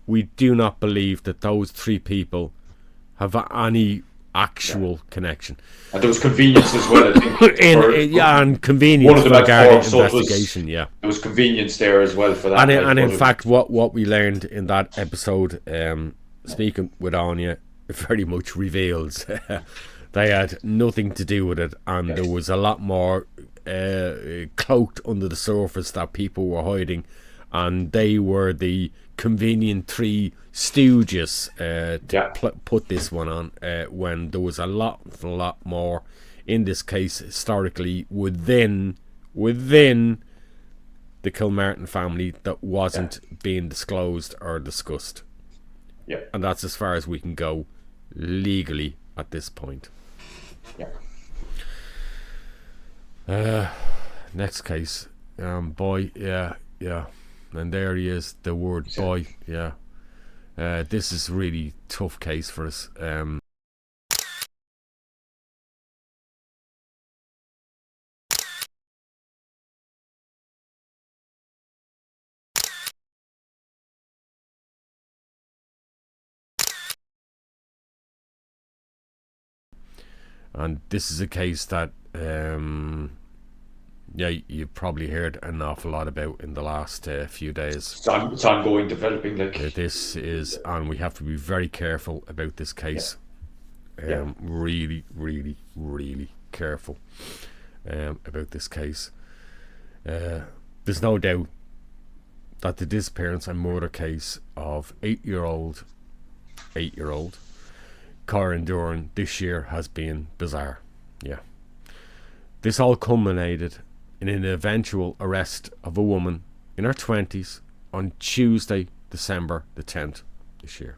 we do not believe that those 3 people have any actual connection. And there was convenience as well, I think. And convenience one of them regarding investigation. There was convenience there as well for that. And in fact, what we learned in that episode, speaking with Anya, very much reveals they had nothing to do with it, and there was a lot more cloaked under the surface that people were hiding, and they were the convenient 3 stooges to put this one on when there was a lot more in this case historically within the Kilmartin family that wasn't being disclosed or discussed. Yeah. And that's as far as we can go legally at this point. Yeah. Next case. Yeah, and there he is, the word boy. Yeah, this is really tough case for us. And this is a case that, you've probably heard an awful lot about in the last few days. It's ongoing, developing. This is, and we have to be very careful about this case. Really, really, really careful about this case. There's no doubt that the disappearance and murder case of 8-year-old Kyran Durnin this year has been bizarre. Yeah. This all culminated in an eventual arrest of a woman in her 20s on Tuesday, December the 10th this year.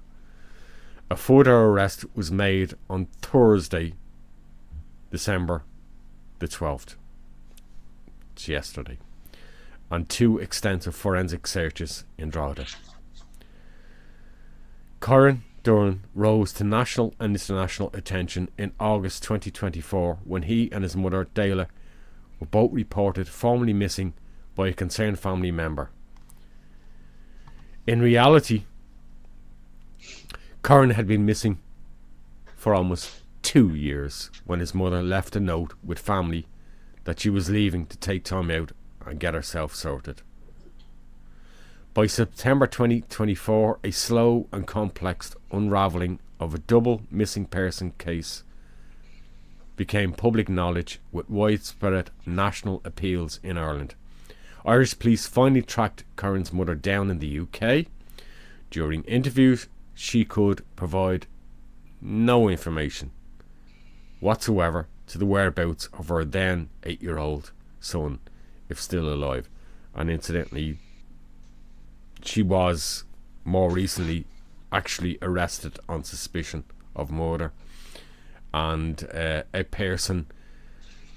A further arrest was made on Thursday, December the 12th. It's yesterday. And 2 extensive forensic searches in Drogheda. Kyran Durnin rose to national and international attention in August 2024 when he and his mother, Deely, were both reported formerly missing by a concerned family member. In reality, Kyran had been missing for almost 2 years when his mother left a note with family that she was leaving to take time out and get herself sorted. By September 2024, a slow and complex unravelling of a double missing person case became public knowledge with widespread national appeals in Ireland. Irish police finally tracked Kyran's mother down in the UK. During interviews, she could provide no information whatsoever to the whereabouts of her then 8-year-old son, if still alive. And incidentally, she was more recently actually arrested on suspicion of murder, and a person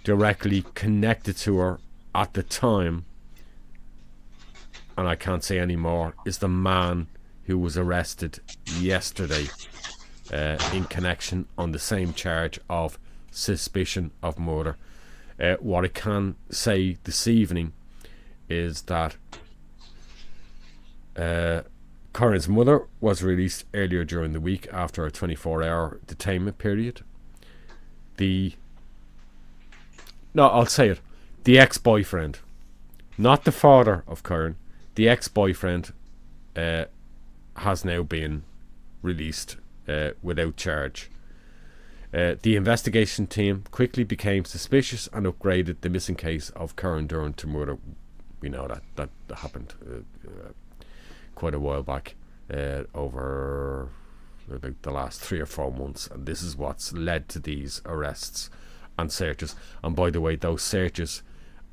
directly connected to her at the time, and I can't say any more, is the man who was arrested yesterday in connection on the same charge of suspicion of murder. What I can say this evening is that Kyran's mother was released earlier during the week after a 24-hour detainment period. I'll say it. The ex-boyfriend, not the father of Kyran, the ex-boyfriend has now been released without charge. The investigation team quickly became suspicious and upgraded the missing case of Kyran Durnin to murder. We know that happened quite a while back, over about the last 3 or 4 months, and this is what's led to these arrests and searches. And by the way, those searches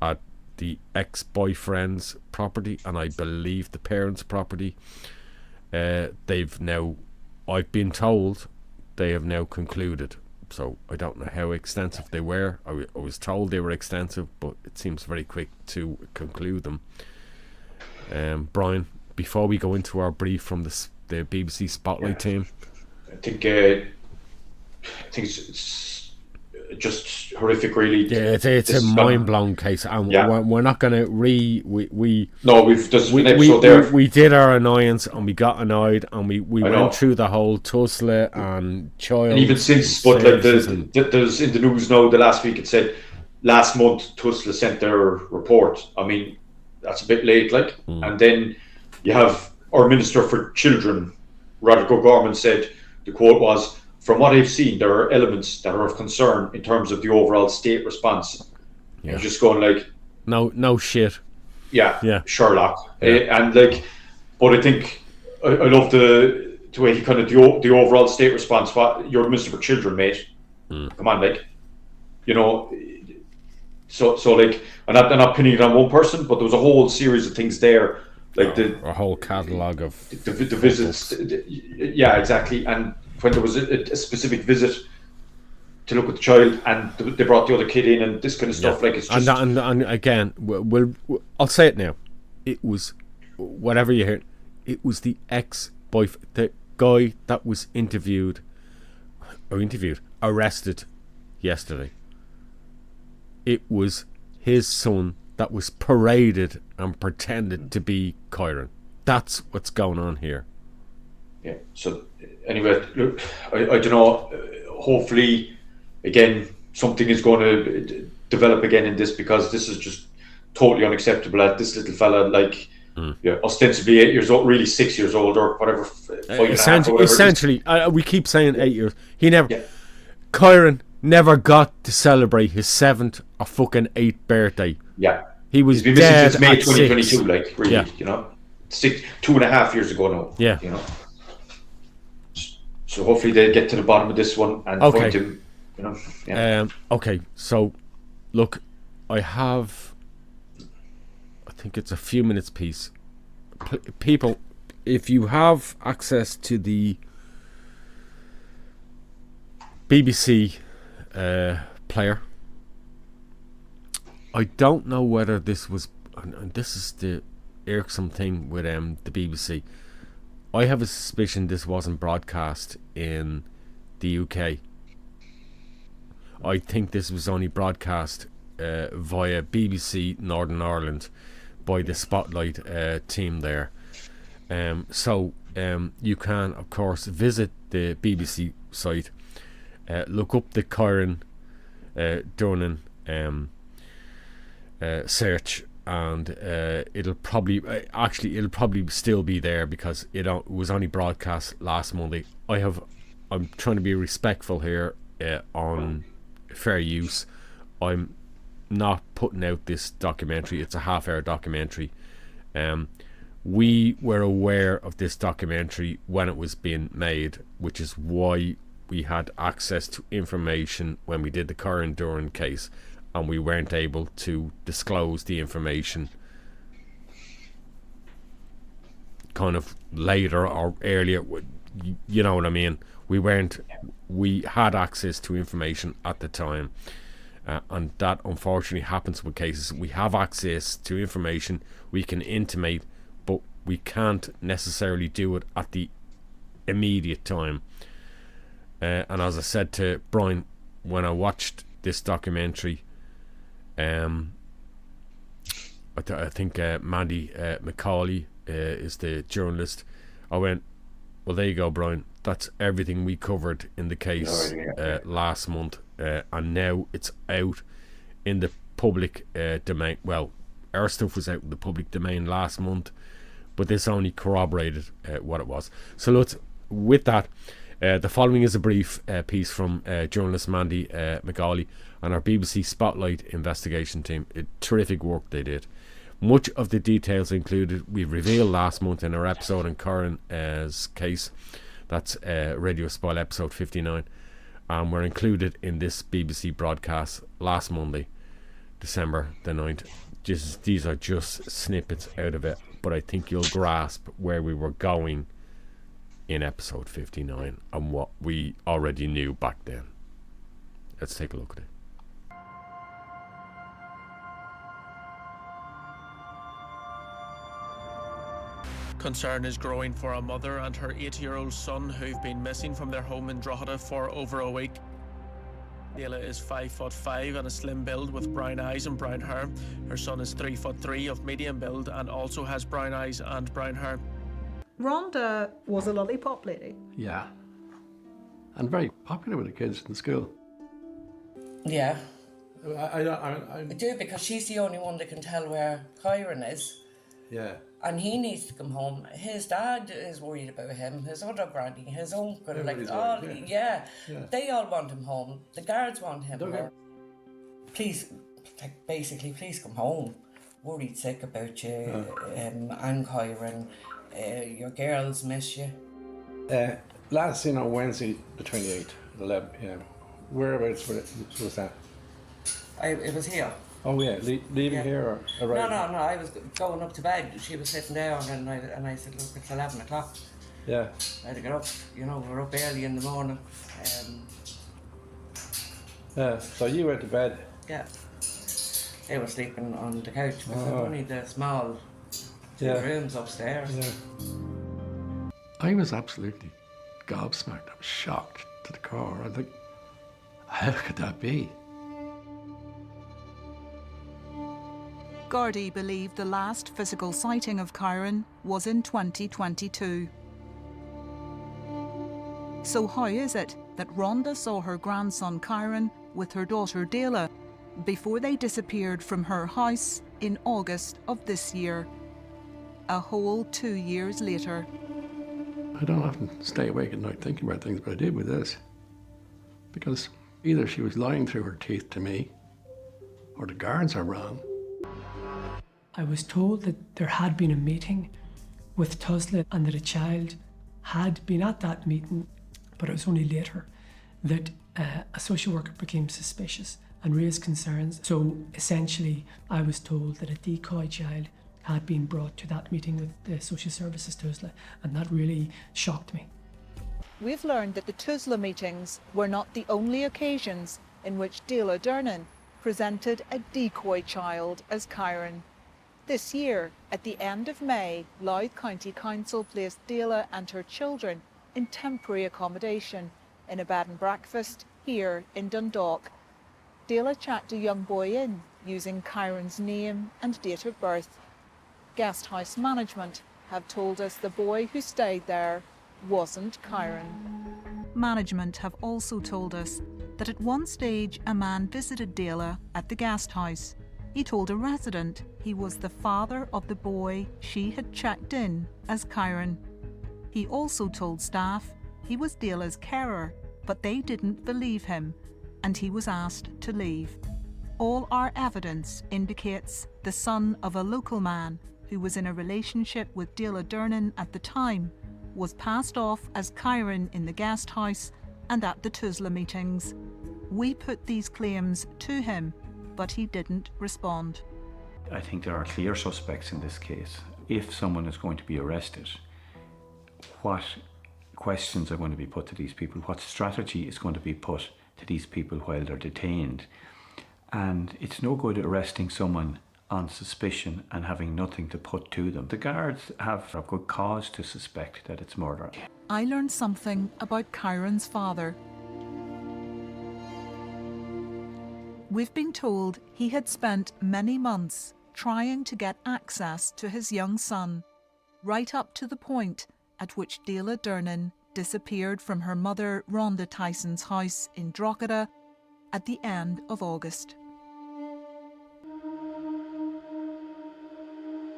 at the ex-boyfriend's property, and I believe the parents' property, they've now, I've been told, they have now concluded. So I don't know how extensive they were. I was told they were extensive, but it seems very quick to conclude them. Brian, before we go into our brief from the BBC Spotlight team, I think it's just horrific, really. Yeah, it's a mind-blowing case, and we're not going to we did our annoyance, and we got annoyed, and we went through the whole tussle and child, and even since, but like there's in the news now, the last week it said last month Tussle sent their report. I mean, that's a bit late, like. And then you have our Minister for Children, Roderick O'Gorman, said, the quote was, "From what I've seen, there are elements that are of concern in terms of the overall state response." Yeah. You're just going like, no shit. Yeah. Sherlock. And like, but I think I love the way he kind of the overall state response. What, you're Minister for Children, mate. Come on, like, you know. So like, I'm not pinning it on one person, but there was a whole series of things there, like a whole catalogue of the visits. Yeah, exactly. And when there was a specific visit to look at the child, and they brought the other kid in, and this kind of stuff, like, it's just... And again, I'll say it now. it was, whatever you heard, it was the ex-boyfriend, the guy that was arrested yesterday. It was his son that was paraded and pretended to be Kyran. That's what's going on here. Yeah. So anyway, look, I don't know. Hopefully, again, something is going to develop again in this, because this is just totally unacceptable. That this little fella, like, ostensibly 8 years old, really 6 years old or whatever. Essentially, we keep saying 8 years. He never. Yeah. Kyran never got to celebrate his 7th or fucking 8th birthday. Yeah. He's been missing since May 2022. 6. Like, really, you know, 2.5 years ago now. Yeah. You know. So hopefully they get to the bottom of this one and find him. You know. Yeah. Okay. So, look, I think it's a few minutes piece. People, if you have access to the BBC player, I don't know whether this was, and this is the irksome thing with the BBC. I have a suspicion this wasn't broadcast in the UK. I think this was only broadcast via BBC Northern Ireland by the Spotlight team there. So you can, of course, visit the BBC site, look up the Kyran Durnin search, and it'll probably still be there, because it was only broadcast last Monday. I'm trying to be respectful here on fair use. I'm not putting out this documentary. It's a half-hour documentary. We were aware of this documentary when it was being made, which is why we had access to information when we did the Kyran Durnin case, and we weren't able to disclose the information kind of later or earlier. You know what I mean? We had access to information at the time, and that unfortunately happens with cases. We have access to information, we can intimate, but we can't necessarily do it at the immediate time. And as I said to Brian when I watched this documentary, I think Mandy McCauley is the journalist. I went, well, there you go, Brian. That's everything we covered in the case last month, and now it's out in the public domain. Well, our stuff was out in the public domain last month, but this only corroborated what it was. So let's, with that, the following is a brief piece from journalist Mandy McCauley and our BBC Spotlight investigation team. Terrific work they did. Much of the details included we revealed last month in our episode on Kyran's case. That's Radio Espial episode 59, and were included in this BBC broadcast last Monday, December the 9th. These are just snippets out of it, but I think you'll grasp where we were going in episode 59 and what we already knew back then. Let's take a look at it. Concern is growing for a mother and her 8-year-old son who've been missing from their home in Drogheda for over a week. Sheila is 5'5" and a slim build with brown eyes and brown hair. Her son is 3'3" of medium build and also has brown eyes and brown hair. Rhonda was a lollipop lady. Yeah. And very popular with the kids in school. Yeah. I do, because she's the only one that can tell where Kyran is. Yeah. And he needs to come home. His dad is worried about him. His other granny, his uncle, yeah. They all want him home. The guards want him home. Please, basically, please come home. Worried sick about you, and Kyran. Your girls miss you. Last seen on Wednesday, the 28th, 11 p.m. Whereabouts was that? It was here. Oh yeah, leaving here or arriving? No. I was going up to bed. She was sitting down, and I said, "Look, it's 11 o'clock. Yeah. I had to get up. You know, we're up early in the morning." So you went to bed? Yeah. They were sleeping on the couch. But only the small Yeah. rooms upstairs. Yeah. I was absolutely gobsmacked. I was shocked to the core. I think, how could that be? Gardaí believed the last physical sighting of Kyran was in 2022. So how is it that Rhonda saw her grandson Kyran with her daughter Deely before they disappeared from her house in August of this year? A whole 2 years later. I don't often stay awake at night thinking about things, but I did with this. Because either she was lying through her teeth to me, or the guards are wrong. I was told that there had been a meeting with Tusla and that a child had been at that meeting, but it was only later that a social worker became suspicious and raised concerns. So essentially, I was told that a decoy child had been brought to that meeting with the social services Tusla, and that really shocked me. We've learned that the Tusla meetings were not the only occasions in which Deely Durnin presented a decoy child as Kyran. This year, at the end of May, Louth County Council placed Deely and her children in temporary accommodation in a bed and breakfast here in Dundalk. Deely checked a young boy in using Kyran's name and date of birth. Guest house management have told us the boy who stayed there wasn't Kyran. Management have also told us that at one stage a man visited Deely at the guest house. He told a resident he was the father of the boy she had checked in as Kyran. He also told staff he was Deely's carer, but they didn't believe him and he was asked to leave. All our evidence indicates the son of a local man who was in a relationship with Deely Durnin at the time was passed off as Kyran in the guest house and at the Tusla meetings. We put these claims to him, but he didn't respond. I think there are clear suspects in this case. If someone is going to be arrested, what questions are going to be put to these people? What strategy is going to be put to these people while they're detained? And it's no good arresting someone on suspicion and having nothing to put to them. The guards have a good cause to suspect that it's murder. I learned something about Kyran's father. We've been told he had spent many months trying to get access to his young son, right up to the point at which Deely Durnin disappeared from her mother Rhonda Tyson's house in Drogheda at the end of August.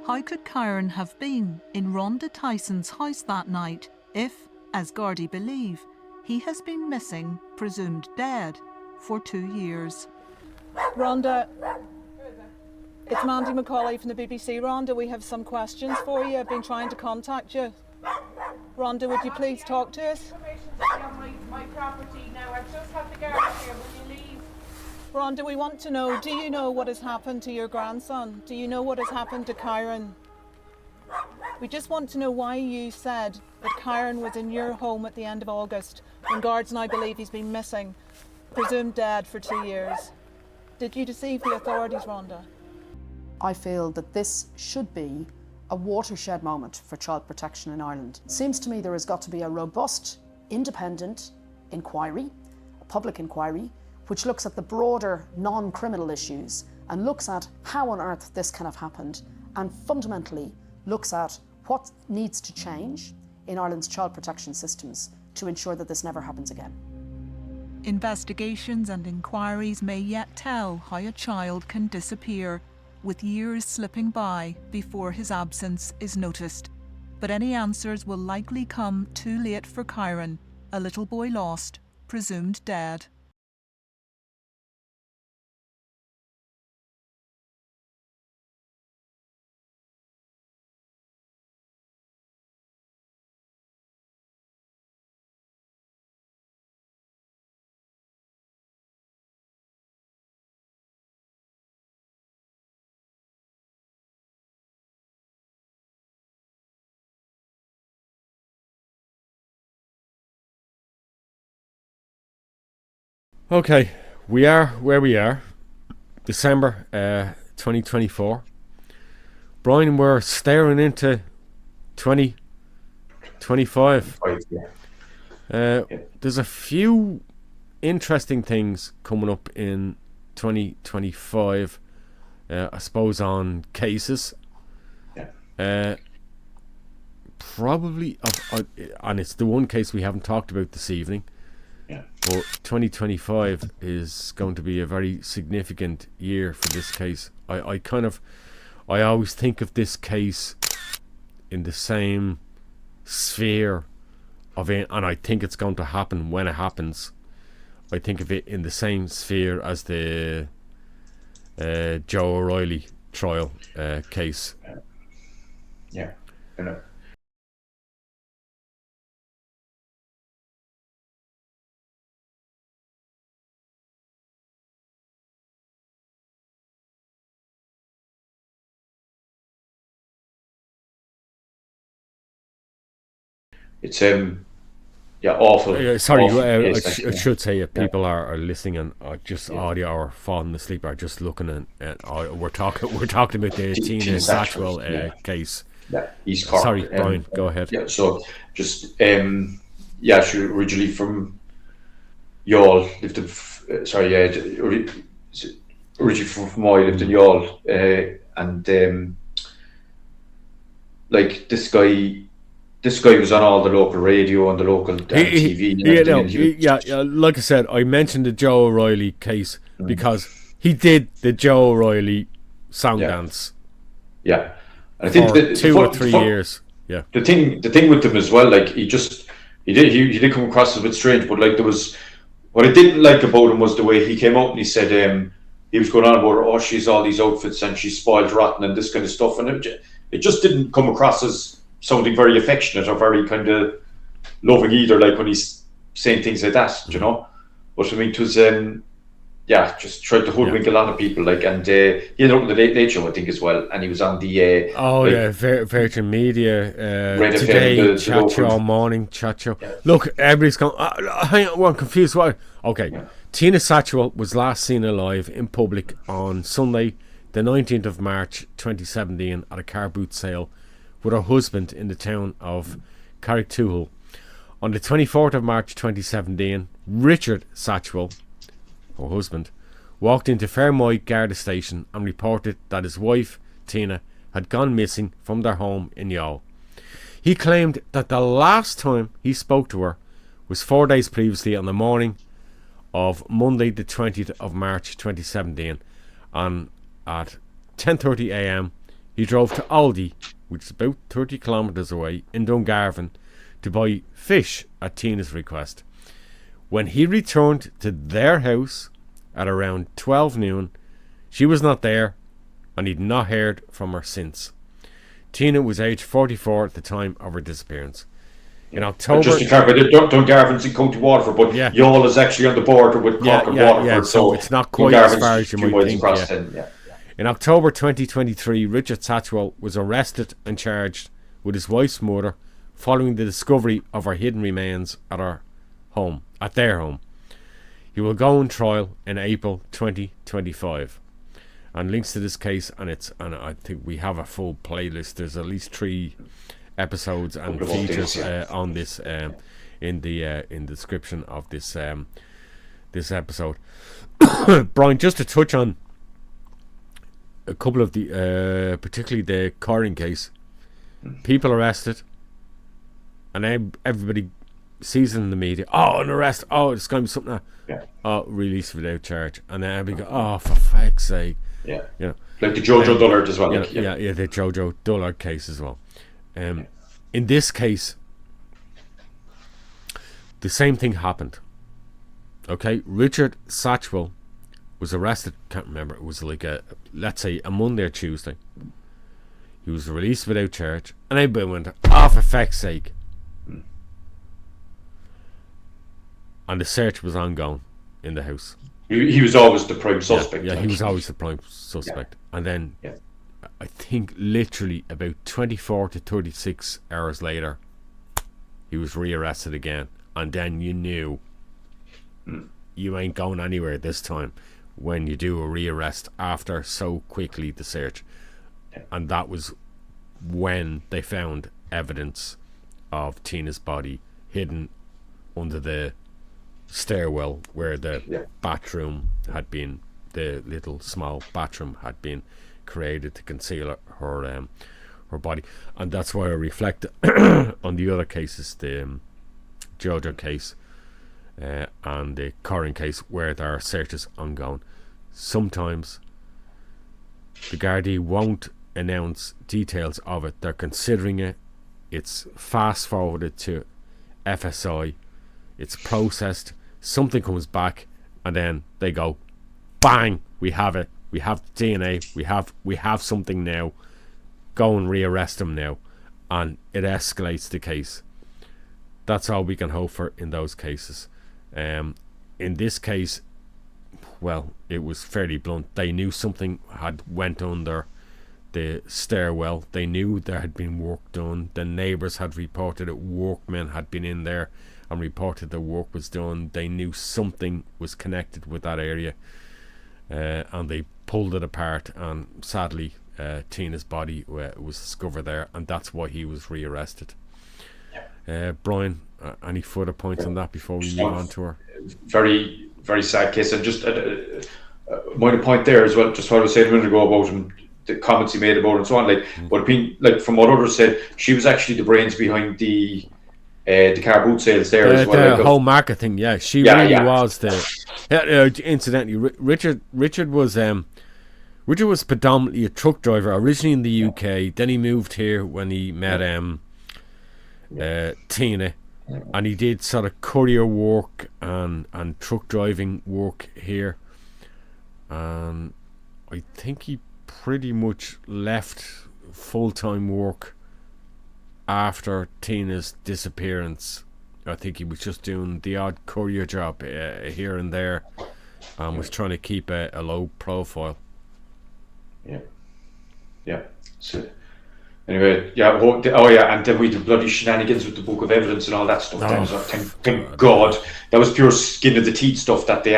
How could Kyran have been in Rhonda Tyson's house that night if, as Gardaí believe, he has been missing, presumed dead, for 2 years? Rhonda, it's Mandy McCauley from the BBC. Rhonda, we have some questions for you. I've been trying to contact you. Rhonda, would you please talk to us? My property now. I've just had the guards here. Will you leave? Rhonda, we want to know, do you know what has happened to your grandson? Do you know what has happened to Kyran? We just want to know why you said that Kyran was in your home at the end of August when guards now believe he's been missing, presumed dead for 2 years. Did you deceive the authorities, Rhonda? I feel that this should be a watershed moment for child protection in Ireland. It seems to me there has got to be a robust, independent inquiry, a public inquiry, which looks at the broader non-criminal issues and looks at how on earth this can have happened and fundamentally looks at what needs to change in Ireland's child protection systems to ensure that this never happens again. Investigations and inquiries may yet tell how a child can disappear, with years slipping by before his absence is noticed. But any answers will likely come too late for Kyran, a little boy lost, presumed dead. Okay, we are where we are. December 2024. Brian, we're staring into 2025. There's a few interesting things coming up in 2025, I suppose, on cases. Probably, and it's the one case we haven't talked about this evening. But 2025 is going to be a very significant year for this case. I always think of this case in the same sphere of it, and I think it's going to happen when it happens. I think of it in the same sphere as the Joe O'Reilly trial case. Yeah, I know. It's awful. Sorry, awful I should say if people are listening and are just audio or falling asleep or just looking at we're talking about the Tina Satchwell case. Yeah, East Cork. Sorry, Brian, go ahead. Yeah, so just she originally from Youghal, lived in originally from Moy, lived in Youghal, and like this guy was on all the local radio and the local TV. Like I said, I mentioned the Joe O'Reilly case because he did the Joe O'Reilly song dance. Yeah, and I think for 2 or 3 years. Yeah. The thing with him as well, like he did come across a bit strange, but like there was what I didn't like about him was the way he came out and he said he was going on about she's all these outfits and she's spoiled rotten and this kind of stuff, and it just didn't come across as sounding very affectionate or very kind of loving either, like when he's saying things like that, you know. But I mean, it was just tried to hoodwink a lot of people, like, and he ended up on the Late Show, I think, as well, and he was on the Virgin Media Red today, FM, chat show, morning chat show. Look, everybody's going, hang on, I'm confused. Why? Okay, Tina Satchwell was last seen alive in public on Sunday, the 19th of March 2017, at a car boot sale with her husband in the town of Carricktwohill. On the 24th of March 2017, Richard Satchwell, her husband, walked into Fairmoy Garda Station and reported that his wife, Tina, had gone missing from their home in Youghal. He claimed that the last time he spoke to her was 4 days previously on the morning of Monday the 20th of March 2017, and at 10:30 a.m. he drove to Aldi, which is about 30 kilometres away in Dungarvan, to buy fish at Tina's request. When he returned to their house at around 12 noon, she was not there, and he'd not heard from her since. Tina was aged 44 at the time of her disappearance. In October, just to clarify, Dungarvan's in County Waterford, but Youghal is actually on the border with Cork and Waterford, so it's not quite as far as you might think. In October 2023, Richard Satchwell was arrested and charged with his wife's murder following the discovery of her hidden remains at their home. He will go on trial in April 2025. And links to this case, and I think we have a full playlist. There's at least 3 episodes and features on this in the description of this episode. Brian, just to touch on a couple of the particularly the Kyran case, people arrested, and everybody sees it in the media. An arrest! It's going to be something. Released without charge, and then everybody go, for fuck's sake! Yeah, like the Jo Dullard as well. The Jo Dullard case as well. In this case, the same thing happened. Okay, Richard Satchwell was arrested. Can't remember. It was like let's say a Monday or Tuesday. He was released without charge, and everybody went, for fuck's sake! And the search was ongoing in the house. He was always the prime suspect. He was always the prime suspect. And then I think literally about 24 to 36 hours later, he was rearrested again. And then you knew you ain't going anywhere this time when you do a rearrest after so quickly the search. and that was when they found evidence of Tina's body hidden under the stairwell where the bathroom had been, the little small bathroom had been created to conceal her body. And that's why I reflect on the other cases, the Jojo case and the Kyran case, where there are searches ongoing. Sometimes the Gardaí won't announce details of it. They're considering it. It's fast forwarded to FSI. It's processed. Something comes back, and then they go, bang! We have it. We have DNA. We have something now. Go and rearrest him now, and it escalates the case. That's all we can hope for in those cases. In this case, well, it was fairly blunt. They knew something had went under the stairwell. They knew there had been work done. The neighbours had reported it. Workmen had been in there and reported the work was done. They knew something was connected with that area, and they pulled it apart, and sadly Tina's body was discovered there, and that's why he was rearrested. Brian, any further points on that before we move on to her? Very, very sad case. And just my point there as well, just what I was saying a minute ago about him, the comments he made about it and so on, but being, from what others said, she was actually the brains behind the car boot sales there as well. The whole market thing, she really was the. Incidentally, Richard was predominantly a truck driver, originally in the UK. Then he moved here when he met Tina, and he did sort of courier work and truck driving work here. And I think he pretty much left full-time work after Tina's disappearance. I think he was just doing the odd courier job here and there, and was trying to keep a low profile. So anyway, and then we did bloody shenanigans with the book of evidence and all that stuff. Thank God, that was pure skin of the teeth stuff that they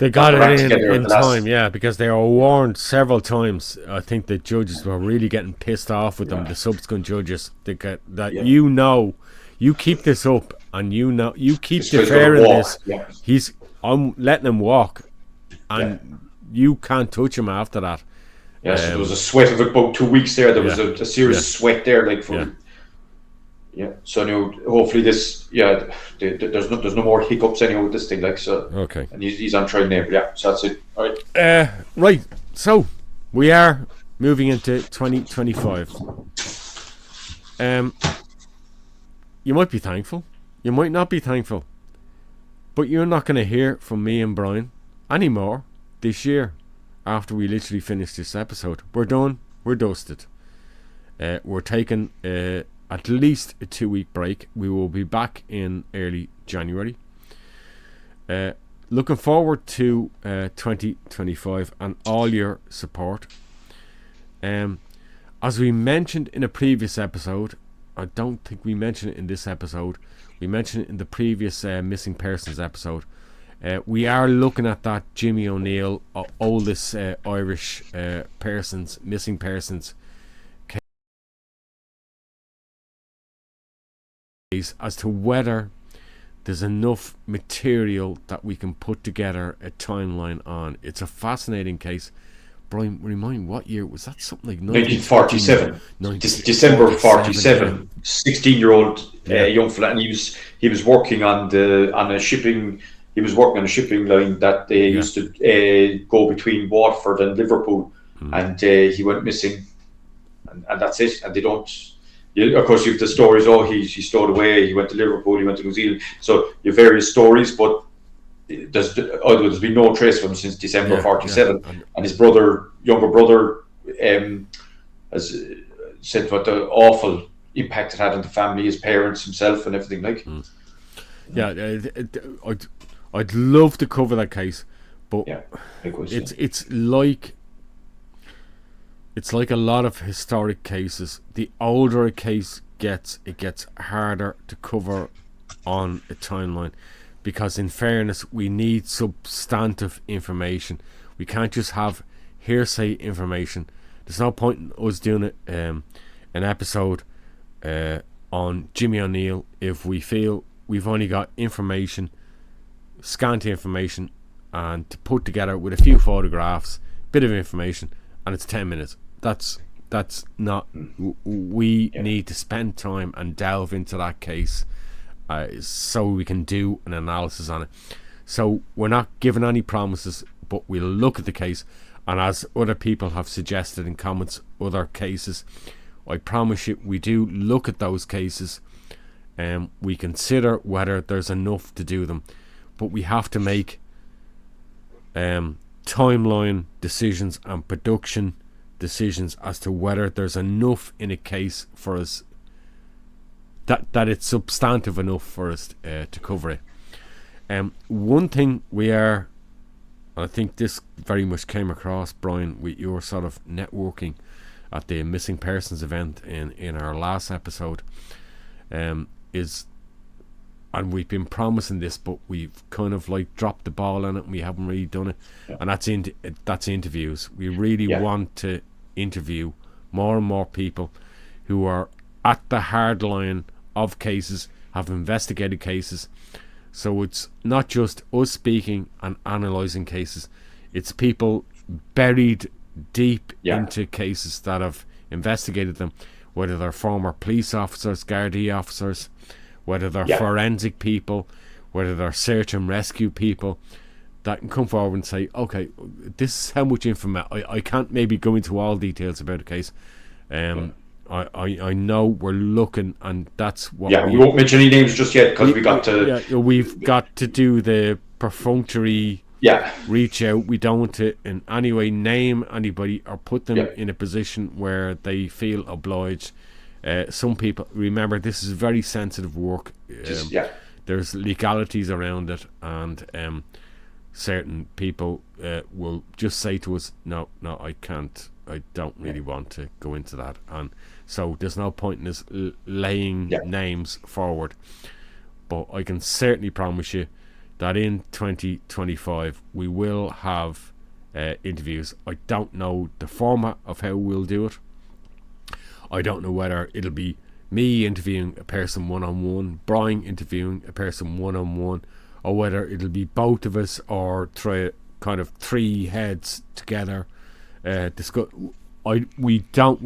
got it in time, because they were warned several times. I think the judges were really getting pissed off with them. The subsequent judges, you keep this up, and you keep deferring this. I'm letting him walk, and you can't touch him after that. So there was a sweat of about 2 weeks there. There was a serious sweat there, So now, hopefully this, there's no more hiccups anyhow with this thing, Okay. And he's on trial now. So that's it. All right. Right. So we are moving into 2025. You might be thankful. You might not be thankful. But you're not going to hear from me and Brian anymore this year. After we literally finish this episode, we're done. We're dusted. We're taking at least a 2-week break. We will be back in early January. Looking forward to 2025 and all your support. As we mentioned in a previous episode, I don't think we mentioned it in this episode. We mentioned it in the previous missing persons episode. We are looking at that Jimmy O'Neill, oldest Irish missing persons case, as to whether there's enough material that we can put together a timeline on. It's a fascinating case. Brian, remind me, what year was that? Something like 1947. December 47. 16-year-old young fella, and he was working on a shipping. He was working on a shipping line that they used to go between Waterford and Liverpool, and he went missing, and that's it. And they don't. Of course, you have the stories. He stowed away. He went to Liverpool. He went to New Zealand. So you have various stories, but there's been no trace of him since December 47. And his younger brother, has said what the awful impact it had on the family, his parents, himself, and everything. I'd love to cover that case, but it's like a lot of historic cases. The older a case gets, it gets harder to cover on a timeline, because in fairness, we need substantive information. We can't just have hearsay information There's no point in us doing it, an episode on Jimmy O'Neill if we feel we've only got information, scanty information, and to put together with a few photographs, bit of information, and it's 10 minutes. That's not. We need to spend time and delve into that case so we can do an analysis on it. So we're not giving any promises, but we'll look at the case, and as other people have suggested in comments, other cases, I promise you we do look at those cases and we consider whether there's enough to do them, but we have to make timeline decisions and production decisions as to whether there's enough in a case for us that it's substantive enough for us to cover it. One thing we are, I think this very much came across, Brian, with your sort of networking at the missing persons event in our last episode, is, and we've been promising this, but we've kind of like dropped the ball on it and we haven't really done it. And that's interviews. We really want to interview more and more people who are at the hard line of cases, have investigated cases. So it's not just us speaking and analysing cases, it's people buried deep into cases that have investigated them, whether they're former police officers, Gardaí officers, whether they're forensic people, whether they're search and rescue people, that can come forward and say, okay, this is how much information. I can't maybe go into all details about the case. I know we're looking, and that's what we won't mention any names just yet, because we've got to do the perfunctory reach out. We don't want to in any way name anybody or put them in a position where they feel obliged. Some people, remember, this is very sensitive work. There's legalities around it, and certain people will just say to us, no, I can't, I don't really want to go into that. And so there's no point in us laying names forward. But I can certainly promise you that in 2025 we will have interviews. I don't know the format of how we'll do it. I don't know whether it'll be me interviewing a person one-on-one, Brian interviewing a person one-on-one, or whether it'll be both of us or kind of three heads together. Discuss. We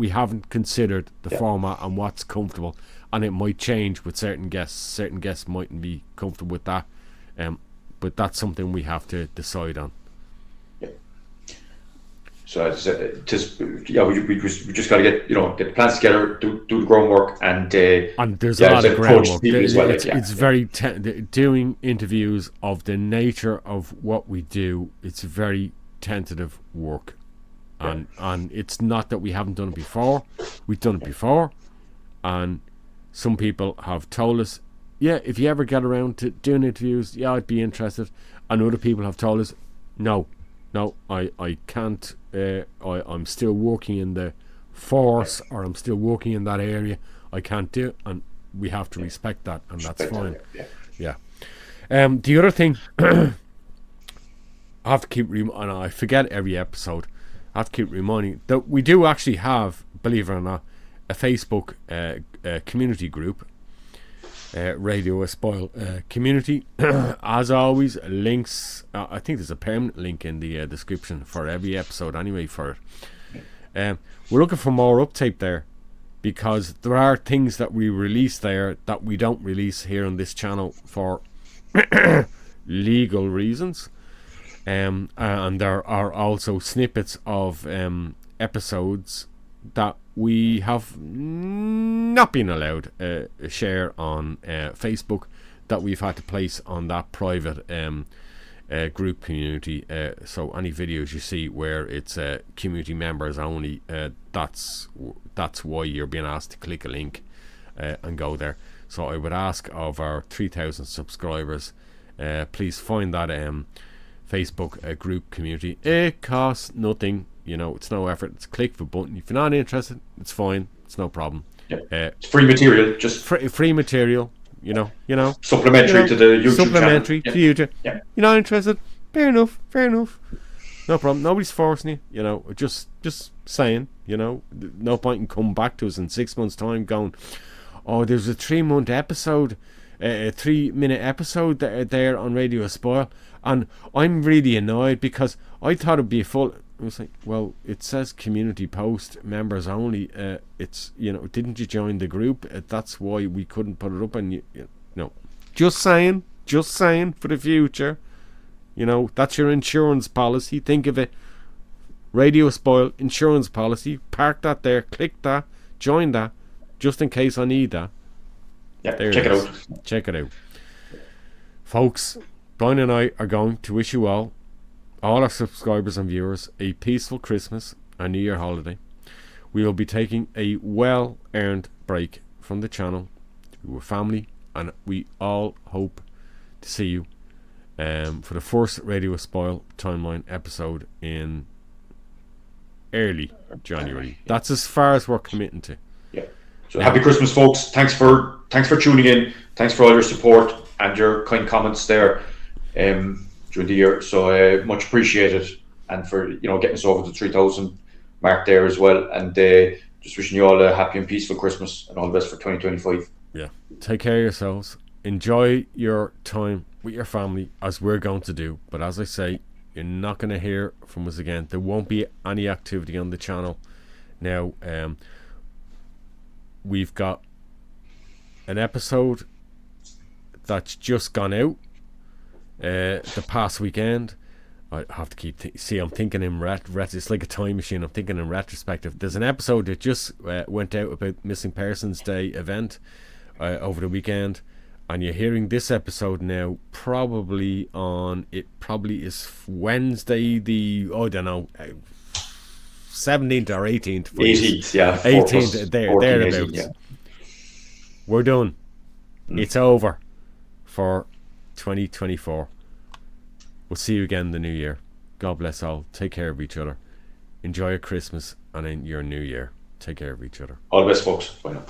haven't considered the format and what's comfortable, and it might change with certain guests. Certain guests mightn't be comfortable with that, but that's something we have to decide on. So we just got to get plans together, do the groundwork, and there's a lot of groundwork. It's very doing interviews of the nature of what we do. It's very tentative work, and it's not that we haven't done it before. We've done it before, and some people have told us, if you ever get around to doing interviews, I'd be interested, and other people have told us, no, I can't. I'm still working in the force, or I'm still working in that area. I can't do it, and we have to respect that, and that's fine. The other thing I have to keep and I forget every episode. I have to keep reminding that we do actually have, believe it or not, a Facebook community group, Radio Espial community. As always, links, I think there's a permanent link in the description for every episode anyway for it. We're looking for more uptake there, because there are things that we release there that we don't release here on this channel for legal reasons, and there are also snippets of episodes that we have not been allowed share on Facebook, that we've had to place on that private group community. So any videos you see where it's community members only, that's why you're being asked to click a link and go there. So I would ask of our 3,000 subscribers, please find that Facebook group community. It costs nothing. It's no effort. It's click the button. If you're not interested, it's fine. It's no problem. It's free material. Just free material. Supplementary to the YouTube supplementary channel. To YouTube. You're not interested? Fair enough. No problem. Nobody's forcing you. You know, just saying. You know, no point in coming back to us in 6 months' time going, oh, there's a 3-month episode, a 3-minute episode there on Radio Espial, and I'm really annoyed because I thought it'd be a full. I was like, well, it says community post, members only. It's, you know, didn't you join the group? That's why we couldn't put it up. And you know, just saying for the future. You know, that's your insurance policy. Think of it. Radio Espial insurance policy. Park that there. Click that. Join that. Just in case I need that. Yeah, there check it out. Check it out. Folks, Brian and I are going to wish you all our subscribers and viewers, a peaceful Christmas and New Year holiday. We will be taking a well-earned break from the channel to our family, and we all hope to see you for the first Radio Espial Timeline episode in early January. That's as far as we're committing to. Yeah. So happy Christmas, folks. Thanks for tuning in. Thanks for all your support and your kind comments there during the year. So much appreciated, and for getting us over the 3,000 mark there as well. And just wishing you all a happy and peaceful Christmas and all the best for 2025. Yeah. Take care of yourselves. Enjoy your time with your family, as we're going to do. But as I say, you're not going to hear from us again. There won't be any activity on the channel now. We've got an episode that's just gone out the past weekend. I have to keep I'm thinking in it's like a time machine. I'm thinking in retrospective. There's an episode that just went out about Missing Persons Day event over the weekend, and you're hearing this episode now probably is Wednesday, the 17th or 18th. 18th, yeah. 18th, thereabouts. Yeah. We're done. It's over for 2024. We'll see you again in the new year. God bless all. Take care of each other. Enjoy your Christmas and in your new year. Take care of each other. All the best, folks. Bye now.